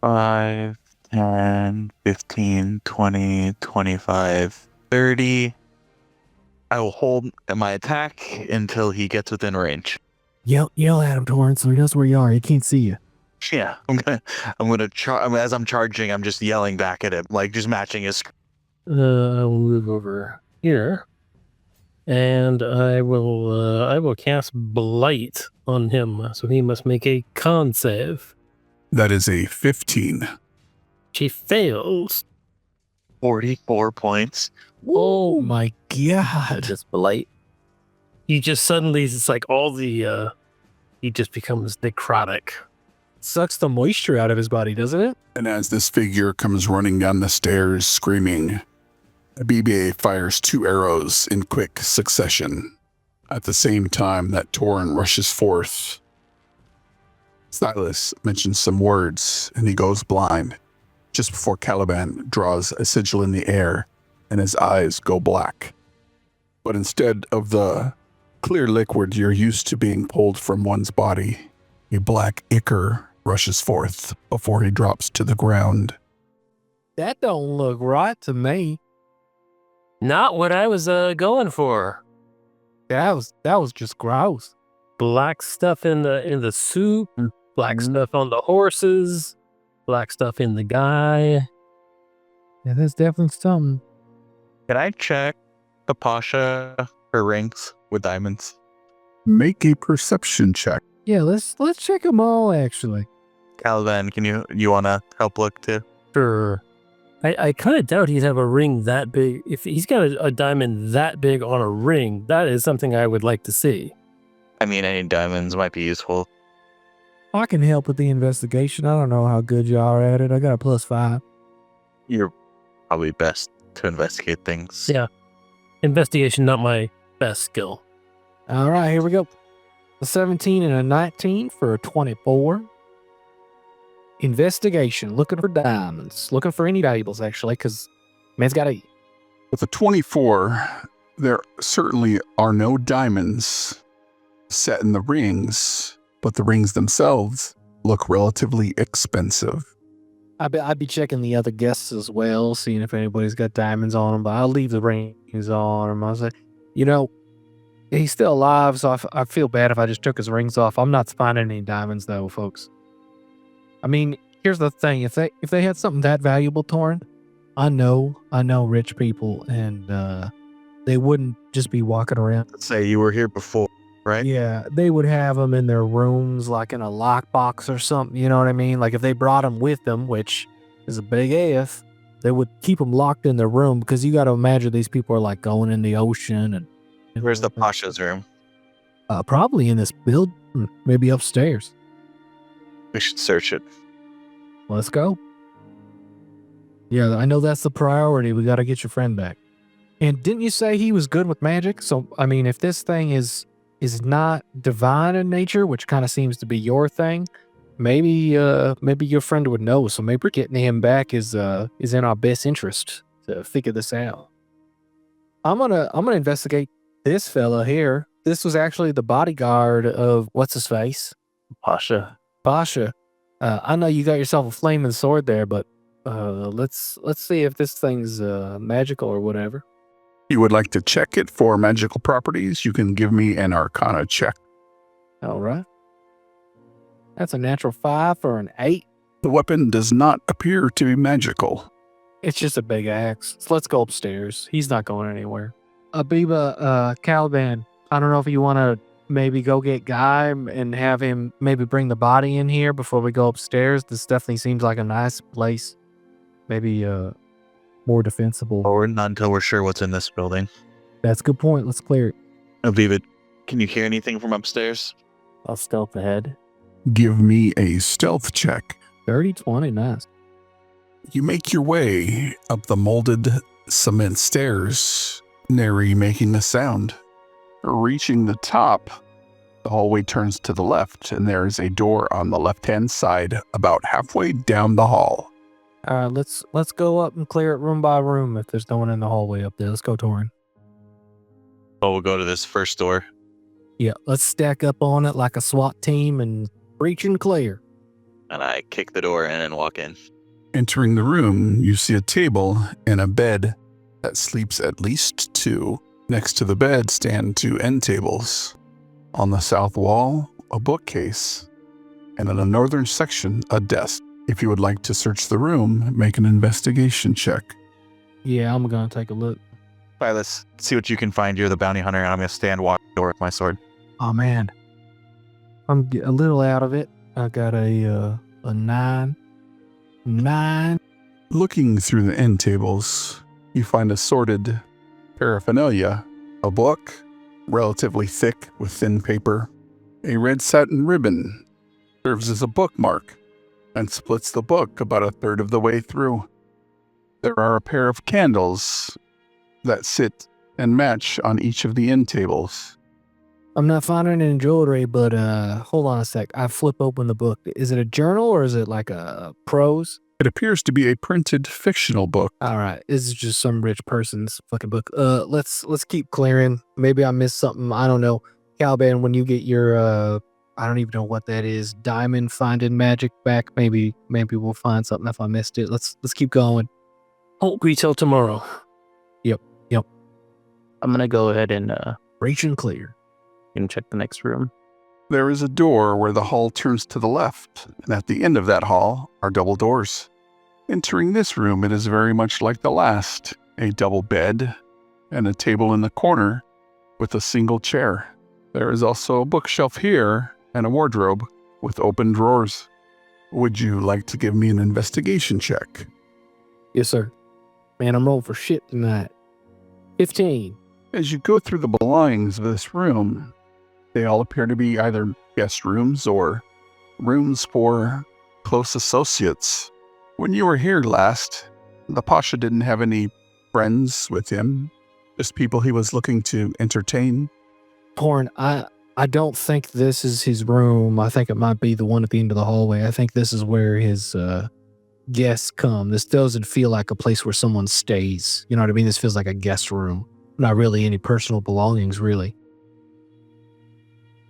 5, 10, 15, 20, 25, 30. I will hold my attack until he gets within range. Yell at him, Torrance, so he knows where you are. He can't see you. Yeah, I'm gonna as I'm charging, I'm just yelling back at him, like just matching his. I will move over here, and I will cast Blight on him. So he must make a con save. That is a 15. She fails. 44 points. Oh my god. Just blight. He just suddenly, it's like all the, he just becomes necrotic. Sucks the moisture out of his body, doesn't it? And as this figure comes running down the stairs screaming, BBA fires 2 arrows in quick succession. At the same time that Torin rushes forth, Silas mentions some words and he goes blind just before Caliban draws a sigil in the air and his eyes go black. But instead of the clear liquid you're used to being pulled from one's body, a black ichor rushes forth before he drops to the ground. That don't look right to me. Not what I was going for. That was just gross. Black stuff in the soup, black stuff on the horses, black stuff in the guy. Yeah, that's definitely something. Can I check the Pasha her rings with diamonds? Make a perception check. Yeah, let's check them all actually. Caliban, can you want to help look too? Sure. I kind of doubt he'd have a ring that big. If he's got a diamond that big on a ring, that is something I would like to see. I mean, any diamonds might be useful. I can help with the investigation. I don't know how good you are at it. I got a +5. You're probably best to investigate things. Yeah. Investigation, not my best skill. All right, here we go. A 17 and a 19 for a 24. Investigation, looking for diamonds. Looking for any valuables, actually, because man's got to eat. With a 24, there certainly are no diamonds set in the rings, but the rings themselves look relatively expensive. I'd be checking the other guests as well, seeing if anybody's got diamonds on them, but I'll leave the rings on him. I was like, you know, he's still alive, so I feel bad if I just took his rings off. I'm not finding any diamonds, though, folks. I mean, here's the thing. If they had something that valuable, Torrin, I know rich people, and they wouldn't just be walking around. Let's say you were here before, right? Yeah, they would have them in their rooms, like in a lockbox or something, you know what I mean? Like if they brought them with them, which is a big if, they would keep them locked in their room, because you got to imagine these people are like going in the ocean. And Where's the Pasha's room? Probably in this building, maybe upstairs. We should search it. Let's go. Yeah, I know that's the priority. We got to get your friend back. And didn't you say he was good with magic? So, I mean, if this thing is not divine in nature, which kind of seems to be your thing, maybe your friend would know. So maybe getting him back is in our best interest to figure this out. I'm gonna investigate this fella here. This was actually the bodyguard of what's his face? Pasha. Pasha. I know you got yourself a flaming sword there, but let's see if this thing's magical or whatever. You would like to check it for magical properties? You can give me an Arcana check. All right. That's a natural 5 for an 8. The weapon does not appear to be magical. It's just a big axe. So let's go upstairs. He's not going anywhere. Abiba, Caliban, I don't know if you want to maybe go get Guy and have him maybe bring the body in here before we go upstairs. This definitely seems like a nice place. Maybe more defensible. Or not until we're sure what's in this building. That's a good point. Let's clear it. Aviva, can you hear anything from upstairs? I'll stealth ahead. Give me a stealth check. 30, 20, nice. You make your way up the molded cement stairs, nary making a sound. Reaching the top, the hallway turns to the left, and there is a door on the left-hand side, about halfway down the hall. All right, let's go up and clear it room by room if there's no one in the hallway up there. Let's go, Torrin. Oh, we'll go to this first door. Yeah, let's stack up on it like a SWAT team and reach and clear. And I kick the door in and walk in. Entering the room, you see a table and a bed that sleeps at least 2. Next to the bed stand 2 end tables. On the south wall, a bookcase. And in the northern section, a desk. If you would like to search the room, make an investigation check. Yeah, I'm going to take a look. All right, let's see what you can find. You're the bounty hunter, and I'm going to stand watch the door with my sword. Oh, man. I'm a little out of it. I got a 9. 9. Looking through the end tables, you find assorted paraphernalia, a book, relatively thick with thin paper, a red satin ribbon, serves as a bookmark, and splits the book about a third of the way through. There are a pair of candles that sit and match on each of the end tables. I'm not finding it in jewelry, but hold on a sec. I flip open the book. Is it a journal or is it like a prose? It appears to be a printed fictional book. All right, this is just some rich person's fucking book. Let's keep clearing. Maybe I missed something. I don't know. Caliban, when you get your I don't even know what that is. Diamond finding magic back. Maybe we'll find something if I missed it. Let's keep going. Halt till tomorrow. Yep. I'm going to go ahead and Reach and clear. check the next room. There is a door where the hall turns to the left, and at the end of that hall are double doors. Entering this room, it is very much like the last, a double bed and a table in the corner with a single chair. There is also a bookshelf here and a wardrobe with open drawers. Would you like to give me an investigation check? Yes, sir. Man, I'm rolling for shit tonight. 15. As you go through the belongings of this room, they all appear to be either guest rooms or rooms for close associates. When you were here last, the Pasha didn't have any friends with him, just people he was looking to entertain. Porn, I don't think this is his room. I think it might be the one at the end of the hallway. I think this is where his guests come. This doesn't feel like a place where someone stays. You know what I mean? This feels like a guest room. Not really any personal belongings, really.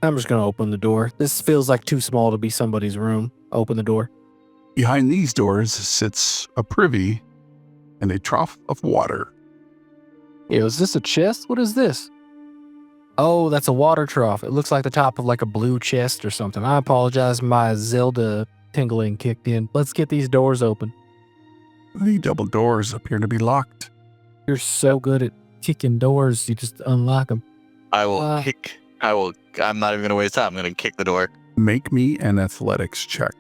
I'm just going to open the door. This feels like too small to be somebody's room. Open the door. Behind these doors sits a privy and a trough of water. Yeah, is this a chest? What is this? Oh, that's a water trough. It looks like the top of like a blue chest or something. I apologize. My Zelda tingling kicked in. Let's get these doors open. The double doors appear to be locked. You're so good at kicking doors. You just unlock them. I will kick. I'm not even going to waste time. I'm going to kick the door. Make me an athletics check.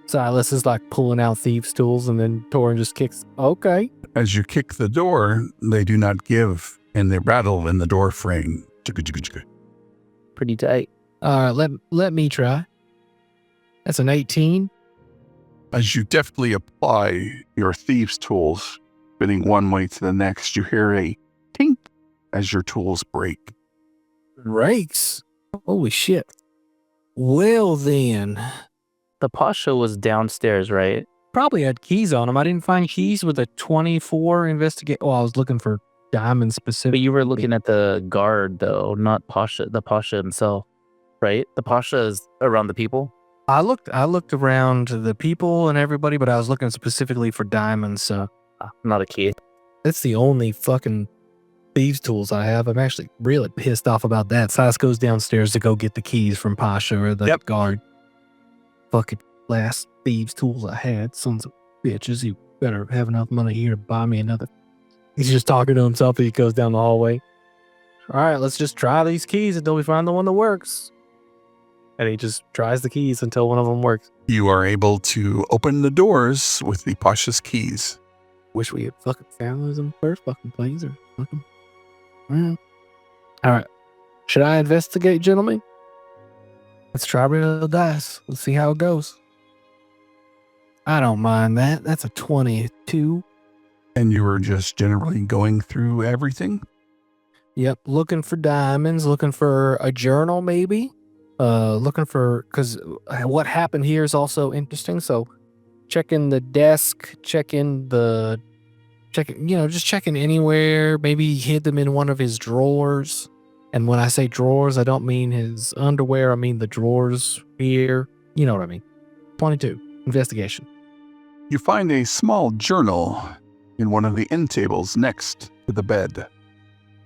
Silas is like pulling out thieves' tools, and then Torin just kicks. Okay. As you kick the door, they do not give, and they rattle in the door frame. Pretty tight. All right, let me try. That's an 18. As you deftly apply your thieves' tools, spinning one way to the next, you hear a tink as your tools break. Rakes. Holy shit. Well then. The Pasha was downstairs, right? Probably had keys on him. I didn't find keys with a 24 investigate. Oh, I was looking for diamond specific. But you were looking at the guard, though, not Pasha. The Pasha himself, right? The Pasha is around the people. I looked around the people and everybody, but I was looking specifically for diamonds. So Not a key. that's the only fucking thieves' tools I have. I'm actually really pissed off about that. Silas goes downstairs to go get the keys from Pasha or the guard. Fucking last thieves' tools I had. Sons of bitches. You better have enough money here to buy me another. He's just talking to himself as he goes down the hallway. All right, let's just try these keys until we find the one that works. And he just tries the keys until one of them works. You are able to open the doors with the Pasha's keys. Wish we had fucking found those in the first fucking place or fucking. All right. Should I investigate, gentlemen? Let's try real dice. Let's see how it goes. I don't mind that. That's a 22. And you were just generally going through everything? Yep. Looking for diamonds, looking for a journal, maybe. Looking for, because what happened here is also interesting. So checking the desk, just checking anywhere. Maybe he hid them in one of his drawers. And when I say drawers, I don't mean his underwear. I mean the drawers here. You know what I mean. 22. Investigation. You find a small journal in one of the end tables next to the bed.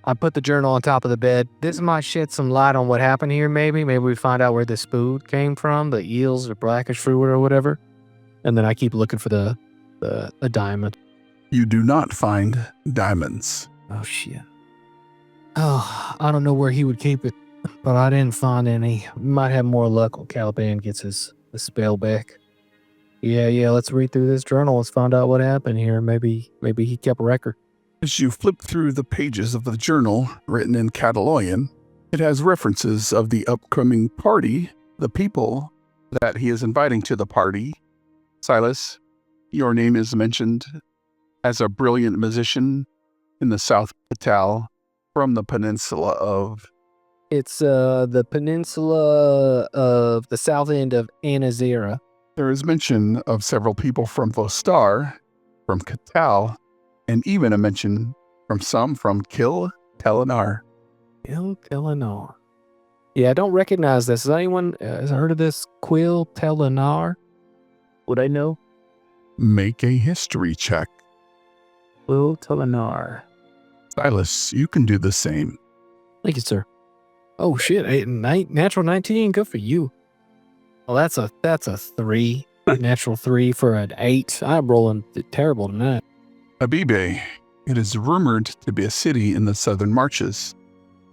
I put the journal on top of the bed. This might shed some light on what happened here, maybe. Maybe we find out where this food came from, the eels or blackish fruit or whatever. And then I keep looking for the diamond. You do not find diamonds. Oh, shit. Oh, I don't know where he would keep it, but I didn't find any. Might have more luck when Caliban gets his spell back. Yeah, let's read through this journal. Let's find out what happened here. Maybe he kept a record. As you flip through the pages of the journal written in Cataloyan, it has references of the upcoming party, the people that he is inviting to the party. Silas, your name is mentioned as a brilliant musician in the South Patal from the peninsula of... It's the peninsula of the south end of Anazera. There is mention of several people from Vostar, from Catal, and even a mention from some from Kil Telenar. Kil Telenar. Yeah, I don't recognize this. Has anyone heard of this Quil Telenar? Would I know? Make a history check. Will Telenar. Silas, you can do the same. Thank you, sir. Oh shit, natural 19. Good for you. Well, that's a 3. Natural 3 for an 8. I'm rolling terrible tonight. Abibe, it is rumored to be a city in the southern marches.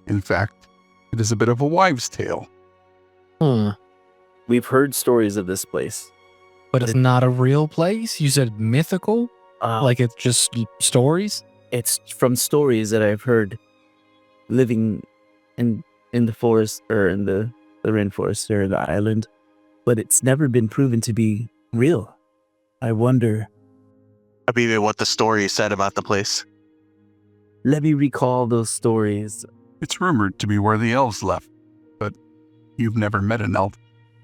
In fact, it is a bit of a wives' tale. We've heard stories of this place. But it's not a real place? You said mythical? Like it's just stories? It's from stories that I've heard living in the forest or in the rainforest or the island. but it's never been proven to be real. I wonder. Maybe what the story said about the place. Let me recall those stories. It's rumored to be where the elves left, but you've never met an elf.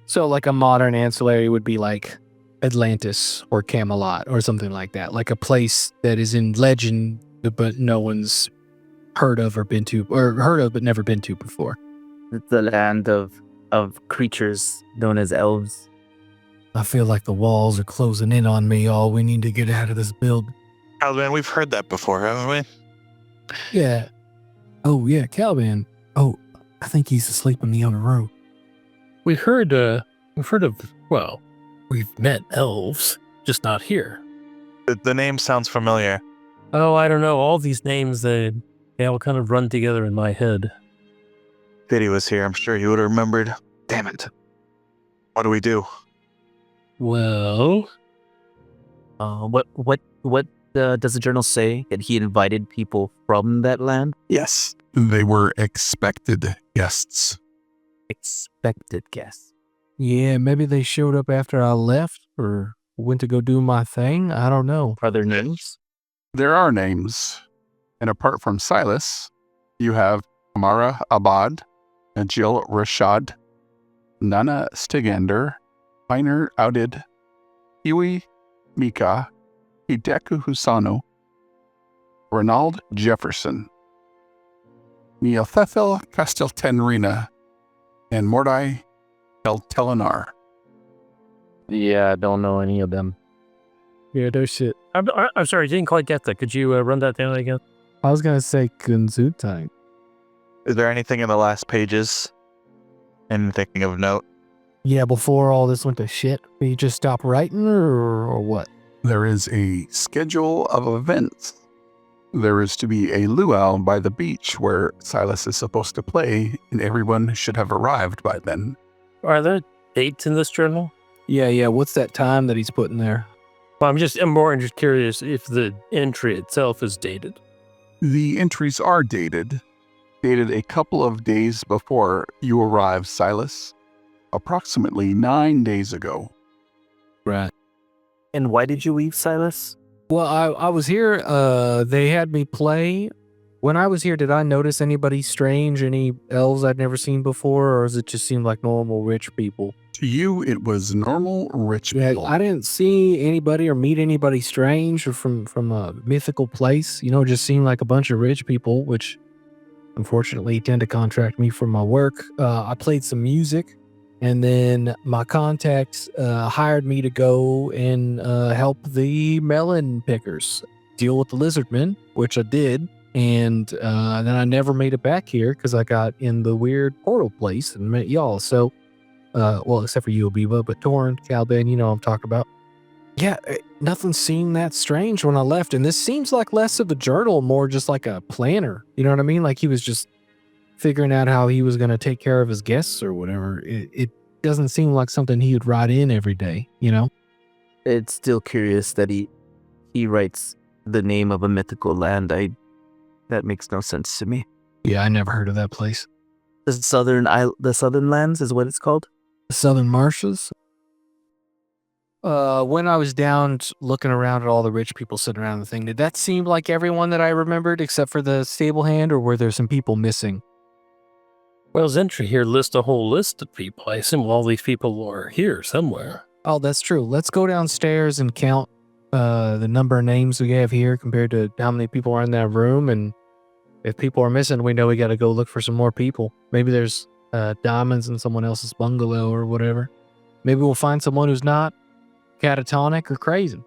So like a modern ancillary would be like Atlantis or Camelot or something like that. Like a place that is in legend, but no one's heard of or been to, or heard of but never been to before. It's the land of creatures known as elves. I feel like the walls are closing in on me, y'all. We need to get out of this building. Caliban, we've heard that before, haven't we? Yeah. Oh, yeah, Caliban. Oh, I think he's asleep in the other room. We've heard of, well, we've met elves, just not here. The name sounds familiar. Oh, I don't know. All these names, they all kind of run together in my head. If he was here, I'm sure he would have remembered. Damn it. What do we do? Well, What does the journal say? That he invited people from that land? Yes, they were expected guests. Expected guests. Yeah, maybe they showed up after I left or went to go do my thing. I don't know. Are there names? There are names, and apart from Silas, you have Amara Abad, Jill Rashad, Nana Stigander, Piner Audid, Iwi Mika, Hideku Husano, Ronald Jefferson, Neothethel Casteltenrina, and Mordai Telinar. yeah, I don't know any of them. Yeah, no shit. I'm sorry, I didn't quite get that. Could you run that down again? I was gonna say Kunzutai. Is there anything in the last pages? Anything of note? Yeah, before all this went to shit, you just stop writing or what? There is a schedule of events. There is to be a luau by the beach where Silas is supposed to play, and everyone should have arrived by then. Are there dates in this journal? Yeah. What's that time that he's putting there? Well, I'm more just curious if the entry itself is dated. The entries are dated a couple of days before you arrived, Silas, approximately 9 days ago. Right. And why did you leave, Silas? Well, I was here. They had me play. When I was here, did I notice anybody strange, any elves I'd never seen before, or does it just seem like normal rich people? To you, it was normal, rich Yeah, people. I didn't see anybody or meet anybody strange or from a mythical place. You know, it just seemed like a bunch of rich people, which unfortunately tend to contract me for my work. I played some music, and then my contacts hired me to go and help the melon pickers deal with the lizardmen, which I did. And then I never made it back here because I got in the weird portal place and met y'all. So, well, except for you, Abiba, but Torn, Caliban, you know what I'm talking about. Yeah, nothing seemed that strange when I left. And this seems like less of a journal, more just like a planner. You know what I mean? Like he was just figuring out how he was going to take care of his guests or whatever. It doesn't seem like something he would write in every day, you know? It's still curious that he writes the name of a mythical land. That makes no sense to me. Yeah, I never heard of that place. The Southern Lands is what it's called. Southern Marshes? When I was down looking around at all the rich people sitting around the thing, did that seem like everyone that I remembered except for the stable hand, or were there some people missing? Well, his entry here lists a whole list of people. I assume all these people are here somewhere. Oh, that's true. Let's go downstairs and count the number of names we have here compared to how many people are in that room. And if people are missing, we know we got to go look for some more people. Maybe there's diamonds in someone else's bungalow or whatever. Maybe we'll find someone who's not catatonic or crazy.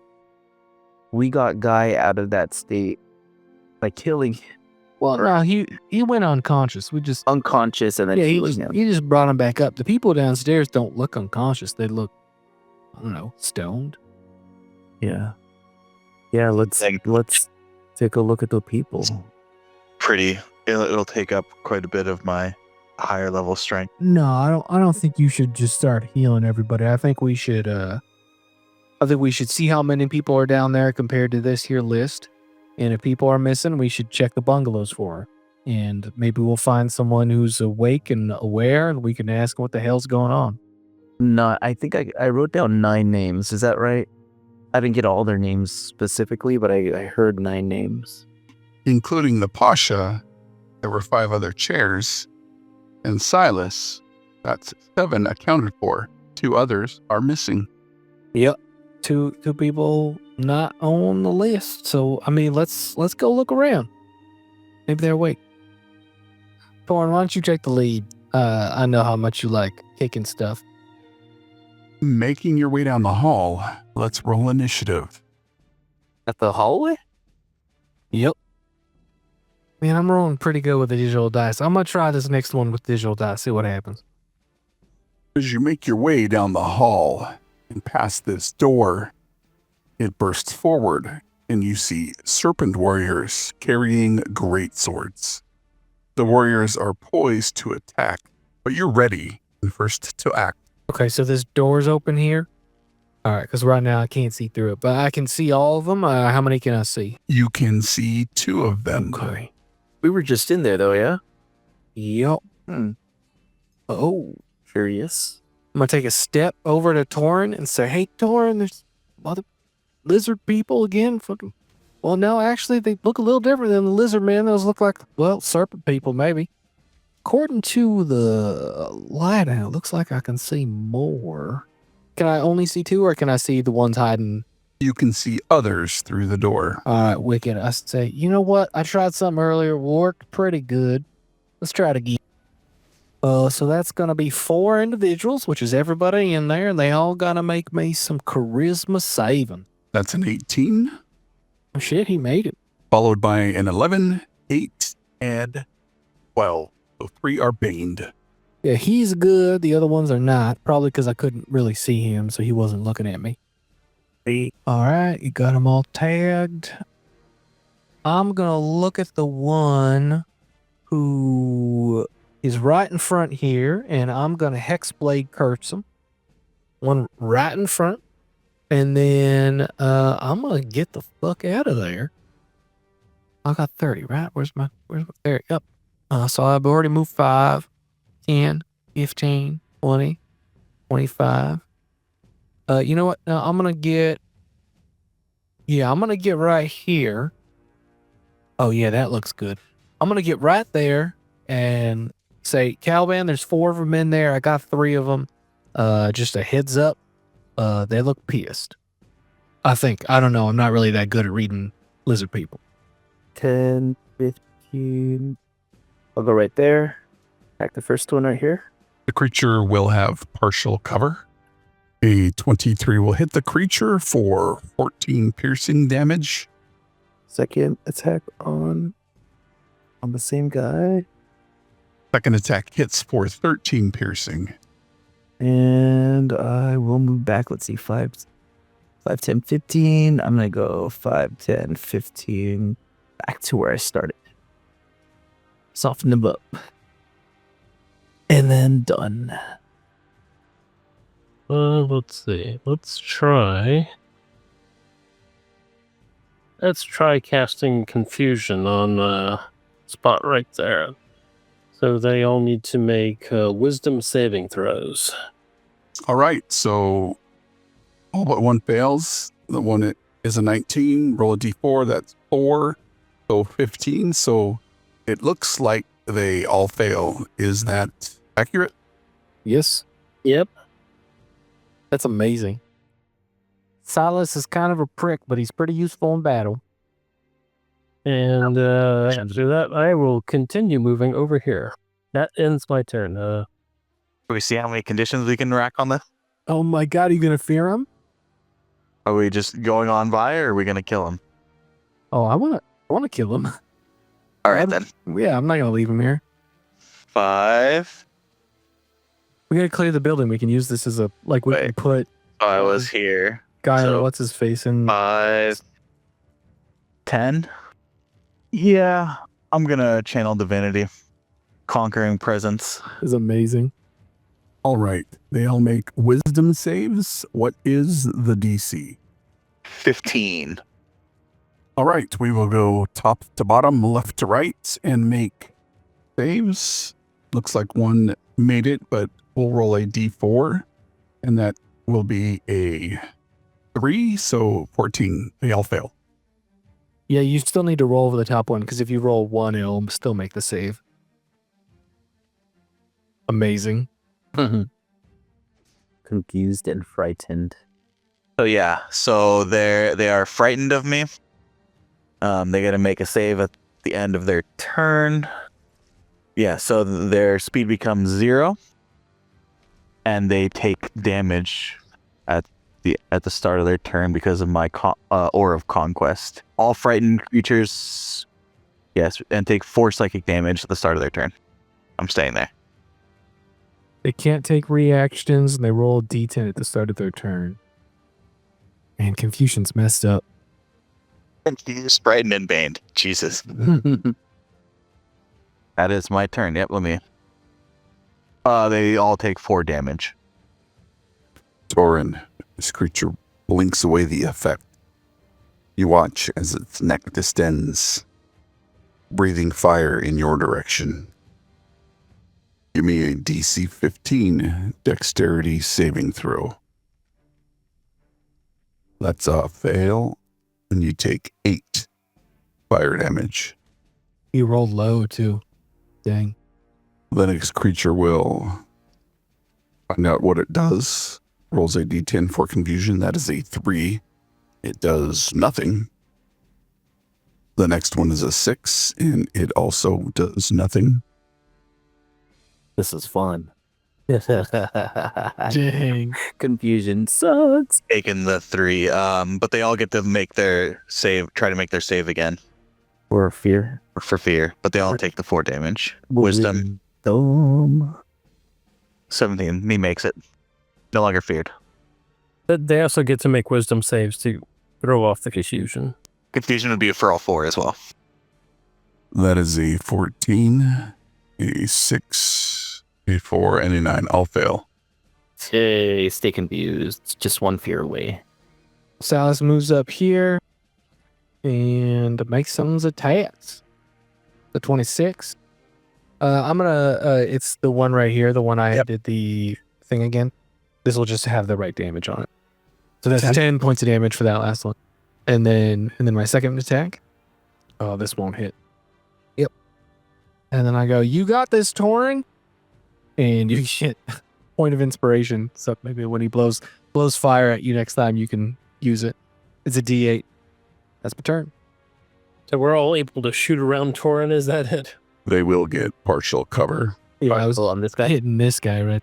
We got Guy out of that state by killing him. Well, no, he went unconscious. We just Unconscious and then killing him. he just brought him back up. The people downstairs don't look unconscious. They look, I don't know, stoned. Yeah. Yeah, let's take a look at the people. Pretty. It'll take up quite a bit of my higher level strength. No, I don't think you should just start healing everybody. I think we should see how many people are down there compared to this here list. And if people are missing, we should check the bungalows for her. And maybe we'll find someone who's awake and aware, and we can ask what the hell's going on. No, I think I wrote down 9 names. Is that right? I didn't get all their names specifically, but I heard 9 names. Including the Pasha, there were 5 other chairs, and Silas, that's 7 accounted for. 2 others are missing. Yep. Two people not on the list. So I mean, let's go look around. Maybe they're awake. Thorn, why don't you take the lead? I know how much you like kicking stuff. Making your way down the hall, let's roll initiative. At the hallway? Yep. Man, I'm rolling pretty good with the digital dice. I'm gonna try this next one with digital dice, see what happens. As you make your way down the hall and past this door, it bursts forward and you see serpent warriors carrying great swords. The warriors are poised to attack, but you're ready and first to act. Okay, so this door's open here. All right, because right now I can't see through it, but I can see all of them. How many can I see? You can see 2 of them. Okay. We were just in there though, yeah? Yep. Oh, curious. I'm gonna take a step over to Torin and say, "Hey, Torin, there's other lizard people again." Fucking. Well, no, actually, they look a little different than the lizard man. Those look like, well, serpent people, maybe. According to the light out, looks like I can see more. Can I only see 2, or can I see the ones hiding? You can see others through the door. All right, wicked. I say, you know what? I tried something earlier. Worked pretty good. Let's try it again. So that's gonna be 4 individuals, which is everybody in there, and they all gotta make me some charisma saving. That's an 18, Oh shit, he made it. followed by an 11, 8, and 12. So 3 are baned. Yeah, he's good. The other ones are not. Probably because I couldn't really see him, so he wasn't looking at me. All right, you got them all tagged. I'm gonna look at the one who is right in front here, and I'm gonna hexblade curse him. One right in front, and then I'm gonna get the fuck out of there. I got 30, right? Where's my there? Yep. So I've already moved 5, 10, 15, 20, 25. You know what? I'm gonna get right here. Oh yeah, that looks good. I'm gonna get right there and say, Caliban, there's 4 of them in there. I got 3 of them. Just a heads up. They look pissed. I think. I don't know. I'm not really that good at reading lizard people. 10, 15. I'll go right there. Attack the first one right here. The creature will have partial cover. A 23 will hit the creature for 14 piercing damage. Second attack on the same guy. Second attack hits for 13 piercing. And I will move back. Let's see, 5, 10, 15. I'm going to go 5, 10, 15. Back to where I started. Soften them up. And then done. Let's see. Let's try casting confusion on spot right there. So they all need to make wisdom saving throws. All right, so all but one fails. The one is a 19. Roll a d4. That's 4. So 15. So it looks like they all fail. Is that accurate? Yes. Yep. That's amazing. Silas is kind of a prick, but he's pretty useful in battle. And after that, I will continue moving over here. That ends my turn. Do we see how many conditions we can rack on this? Oh my god, are you gonna fear him? Are we just going on by, or are we gonna kill him? Oh, I wanna kill him. All right then. Yeah, I'm not gonna leave him here. 5. We gotta clear the building. We can use this as a we can Wait. put I was here. guy So, what's his face in. 5, 10. Yeah, I'm gonna channel divinity, conquering presence. Is amazing. All right, they all make wisdom saves. What is the DC? 15. All right, we will go top to bottom, left to right, and make saves. Looks like one made it, but we'll roll a d4. And that will be a 3, so 14. They all fail. Yeah, you still need to roll over the top one, because if you roll 1, it'll still make the save. Amazing. Confused and frightened. So yeah, so they are frightened of me. They gotta make a save at the end of their turn. Yeah, so their speed becomes 0, and they take damage at the start of their turn because of my Aura of Conquest. All frightened creatures, yes, and take 4 psychic damage at the start of their turn. I'm staying there. They can't take reactions, and they roll a d10 at the start of their turn. Man, Confusion's messed up. Confused, frightened, and baned. Jesus. That is my turn. Yep, let me. They all take 4 damage. Torin, this creature blinks away the effect. You watch as its neck distends, breathing fire in your direction. Give me a DC 15 dexterity saving throw. That's a fail, and you take 8 fire damage. You rolled low, too. Dang. The next creature will find out what it does. Rolls a d10 for confusion. That is a 3. It does nothing. The next one is a 6, and it also does nothing. This is fun. Dang. Confusion sucks. Taking the 3, but they all get to make their save, try to make their save again. For fear. For fear, but they all take the 4 damage. Wisdom, 17. He makes it. No longer feared. But they also get to make wisdom saves to throw off the confusion. Confusion would be for all 4 as well. That is a 14, a 6, a 4, and a 9. All fail. Stay confused. Just one fear away. Salas moves up here and makes some attacks. The 26. I'm gonna. It's the one right here. The one I did the thing again. This will just have the right damage on it. So that's 10 points of damage for that last one. And then my second attack. Oh, this won't hit. Yep. And then I go, you got this, Torin. And you get point of inspiration. So maybe when he blows fire at you next time, you can use it. It's a D8. That's my turn. So we're all able to shoot around Torin, is that it? They will get partial cover. Yeah, I was on this guy. hitting this guy, right?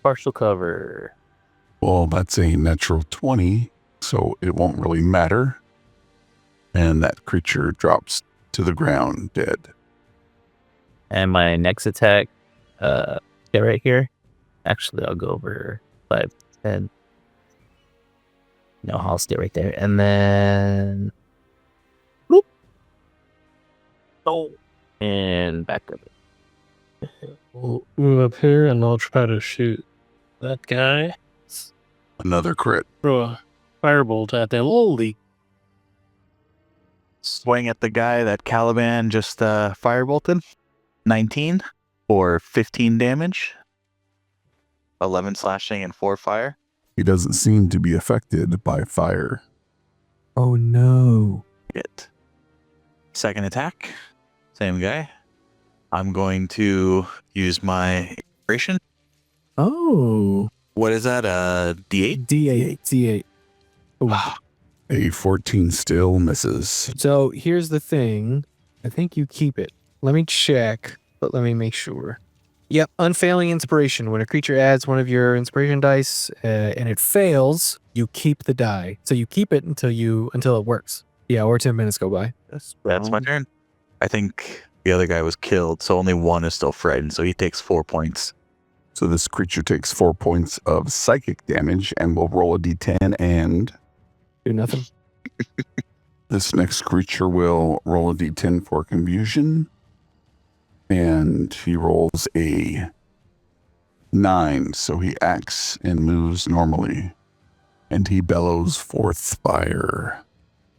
Partial cover. Well, that's a natural 20, so it won't really matter. And that creature drops to the ground dead. And my next attack, right here. Actually, I'll go over 5, 10. No, I'll stay right there. And then... Whoop. Oh. And back up. We'll move up here and I'll try to shoot that guy. Another crit. Throw a firebolt at them. Holy. Swing at the guy that Caliban just firebolted. 19 for 15 damage. 11 slashing and 4 fire. He doesn't seem to be affected by fire. Oh, no. Hit. Second attack. Same guy. I'm going to use my inspiration. Oh. What is that? D8? D8. Wow. A 14 still misses. So here's the thing. I think you keep it. Let me check, but let me make sure. Yep, unfailing inspiration. When a creature adds one of your inspiration dice and it fails, you keep the die. So you keep it until it works. Yeah, or 10 minutes go by. That's my turn. I think the other guy was killed, so only one is still frightened, so he takes 4 points. So this creature takes 4 points of psychic damage and will roll a d10 and... Do nothing. This next creature will roll a d10 for confusion. And he rolls a 9, so he acts and moves normally. And he bellows forth fire.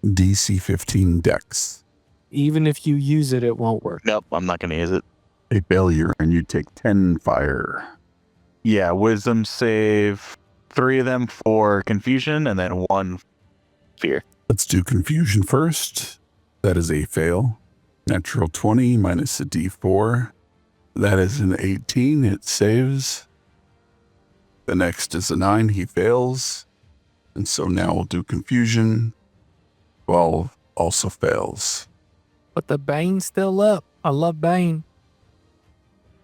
DC 15 dex. Even if you use it, it won't work. Nope, I'm not going to use it. A failure, and you take 10 fire. Yeah, wisdom save. 3 of them for confusion and then 1 fear. Let's do confusion first. That is a fail. Natural 20 minus a d4. That is an 18. It saves. The next is a 9. He fails. And so now we'll do confusion. 12 also fails. But the Bane's still up. I love Bane.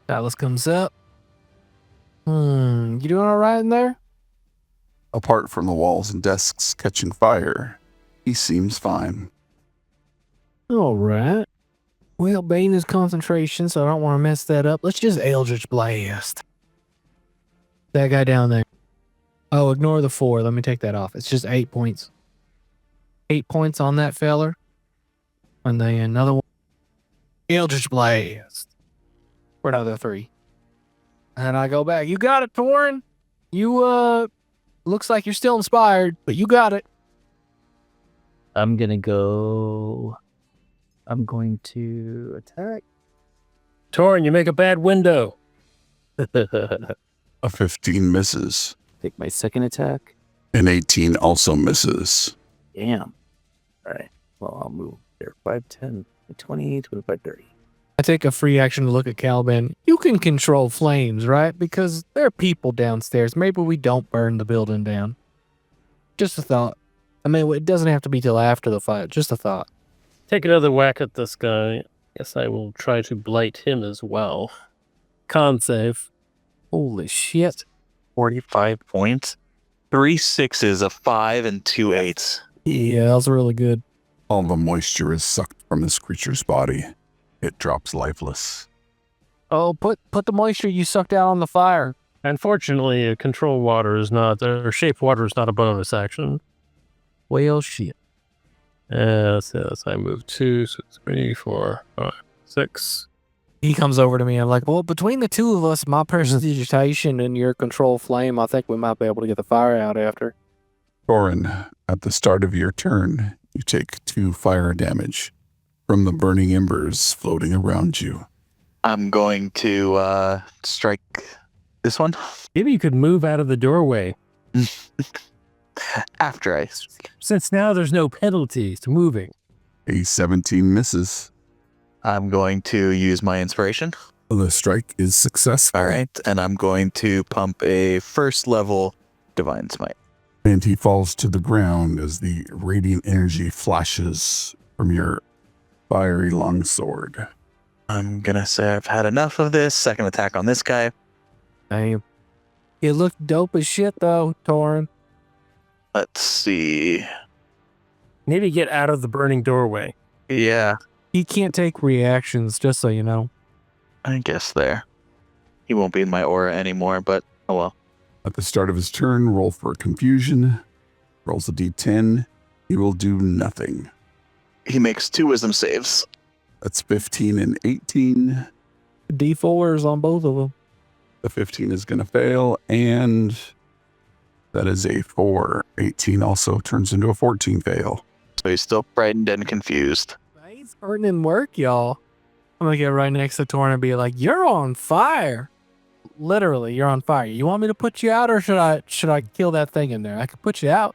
Dallas comes up. You doing all right in there? Apart from the walls and desks catching fire, he seems fine. All right. Well, Bane is concentration, so I don't want to mess that up. Let's just Eldritch Blast. That guy down there. Oh, ignore the 4. Let me take that off. It's just 8 points. 8 points on that feller. And then another one. Eldritch Blast. For another 3. And I go back. You got it, Torin. You, looks like you're still inspired, but you got it. I'm going to attack. Torin, you make a bad window. A 15 misses. Take my second attack. An 18 also misses. Damn. All right. Well, I'll move there. 5, 10, 20, 25, 30. I take a free action to look at Caliban. You can control flames, right? Because there are people downstairs. Maybe we don't burn the building down. Just a thought. I mean, it doesn't have to be till after the fight. Just a thought. Take another whack at this guy. Guess I will try to blight him as well. Con save. Holy shit. 45 points. 3 6s, a 5, and 2 8s. Yeah, that was really good. All the moisture is sucked from this creature's body. It drops lifeless. Oh, put the moisture you sucked out on the fire. Unfortunately, control water is not, or shape water is not a bonus action. Well, shit. So I move 2, so it's 3, 4, 5, 6. He comes over to me. I'm like, well, between the two of us, my prestidigitation and your control flame, I think we might be able to get the fire out after. Thorin, at the start of your turn, you take 2 fire damage from the burning embers floating around you. I'm going to strike this one. Maybe you could move out of the doorway. After I... Since now there's no penalties to moving. A 17 misses. I'm going to use my inspiration. The strike is successful. All right, and I'm going to pump a 1st level Divine Smite. And he falls to the ground as the radiant energy flashes from your fiery longsword. I'm going to say I've had enough of this. Second attack on this guy. Damn. It looked dope as shit, though, Torin. Let's see. Maybe get out of the burning doorway. Yeah, He can't take reactions, just so you know. I guess there. He won't be in my aura anymore, but oh well. At the start of his turn, roll for confusion. Rolls a d10. He will do nothing. He makes 2 wisdom saves. That's 15 and 18. D4s on both of them. The 15 is going to fail, and that is a 4. 18 also turns into a 14 fail. So he's still frightened and confused. It's hurting in work, y'all. I'm gonna get right next to Torin and be like, "You're on fire." Literally, you're on fire. You want me to put you out, or should I kill that thing in there? I could put you out.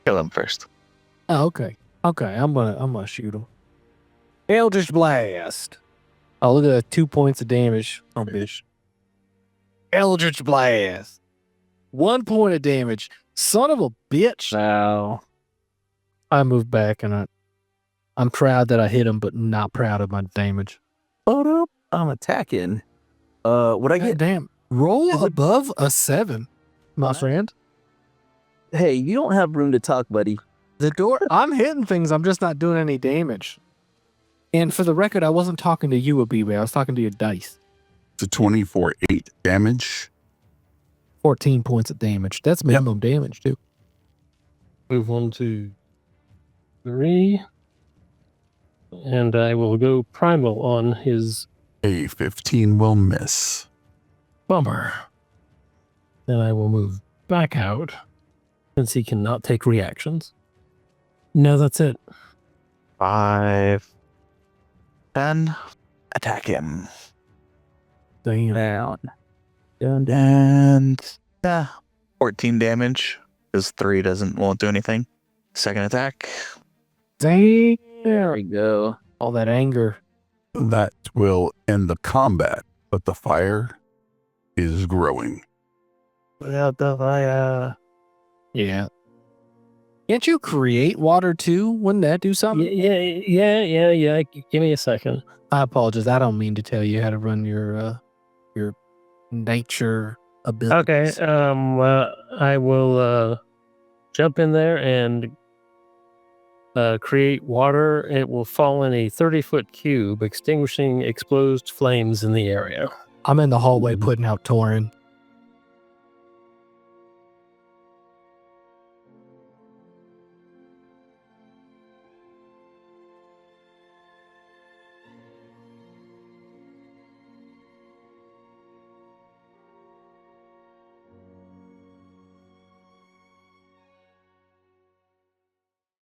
Kill him first. Oh, okay. Okay, I'm gonna shoot him. Eldritch Blast. Oh, look at that, 2 points of damage. Oh, bitch. Eldritch Blast. 1 point of damage. Son of a bitch. Wow. I moved back and I'm proud that I hit him, but not proud of my damage. Hold up. I'm attacking. Would I God get... damn. Roll above a 7, my friend. Hey, you don't have room to talk, buddy. The door. I'm hitting things. I'm just not doing any damage. And for the record, I wasn't talking to you, Abibe. I was talking to your dice. It's a 24 8 damage. 14 points of damage. That's minimum damage, too. Move 1, 2, 3. And I will go primal on his A 15 will miss. bummer. Then I will move back out since he cannot take reactions. No, that's it. 5, 10. Attack him. Damn. Down. And 14 damage because 3 won't do anything. Second attack. Dang. There we go. All that anger. That will end the combat, but the fire is growing. Without the fire. Yeah. Can't you create water too? Wouldn't that do something? Yeah. Give me a second. I apologize. I don't mean to tell you how to run your nature abilities. Okay. I will jump in there and create water. It will fall in a 30-foot cube, extinguishing exposed flames in the area. I'm in the hallway putting out Torin.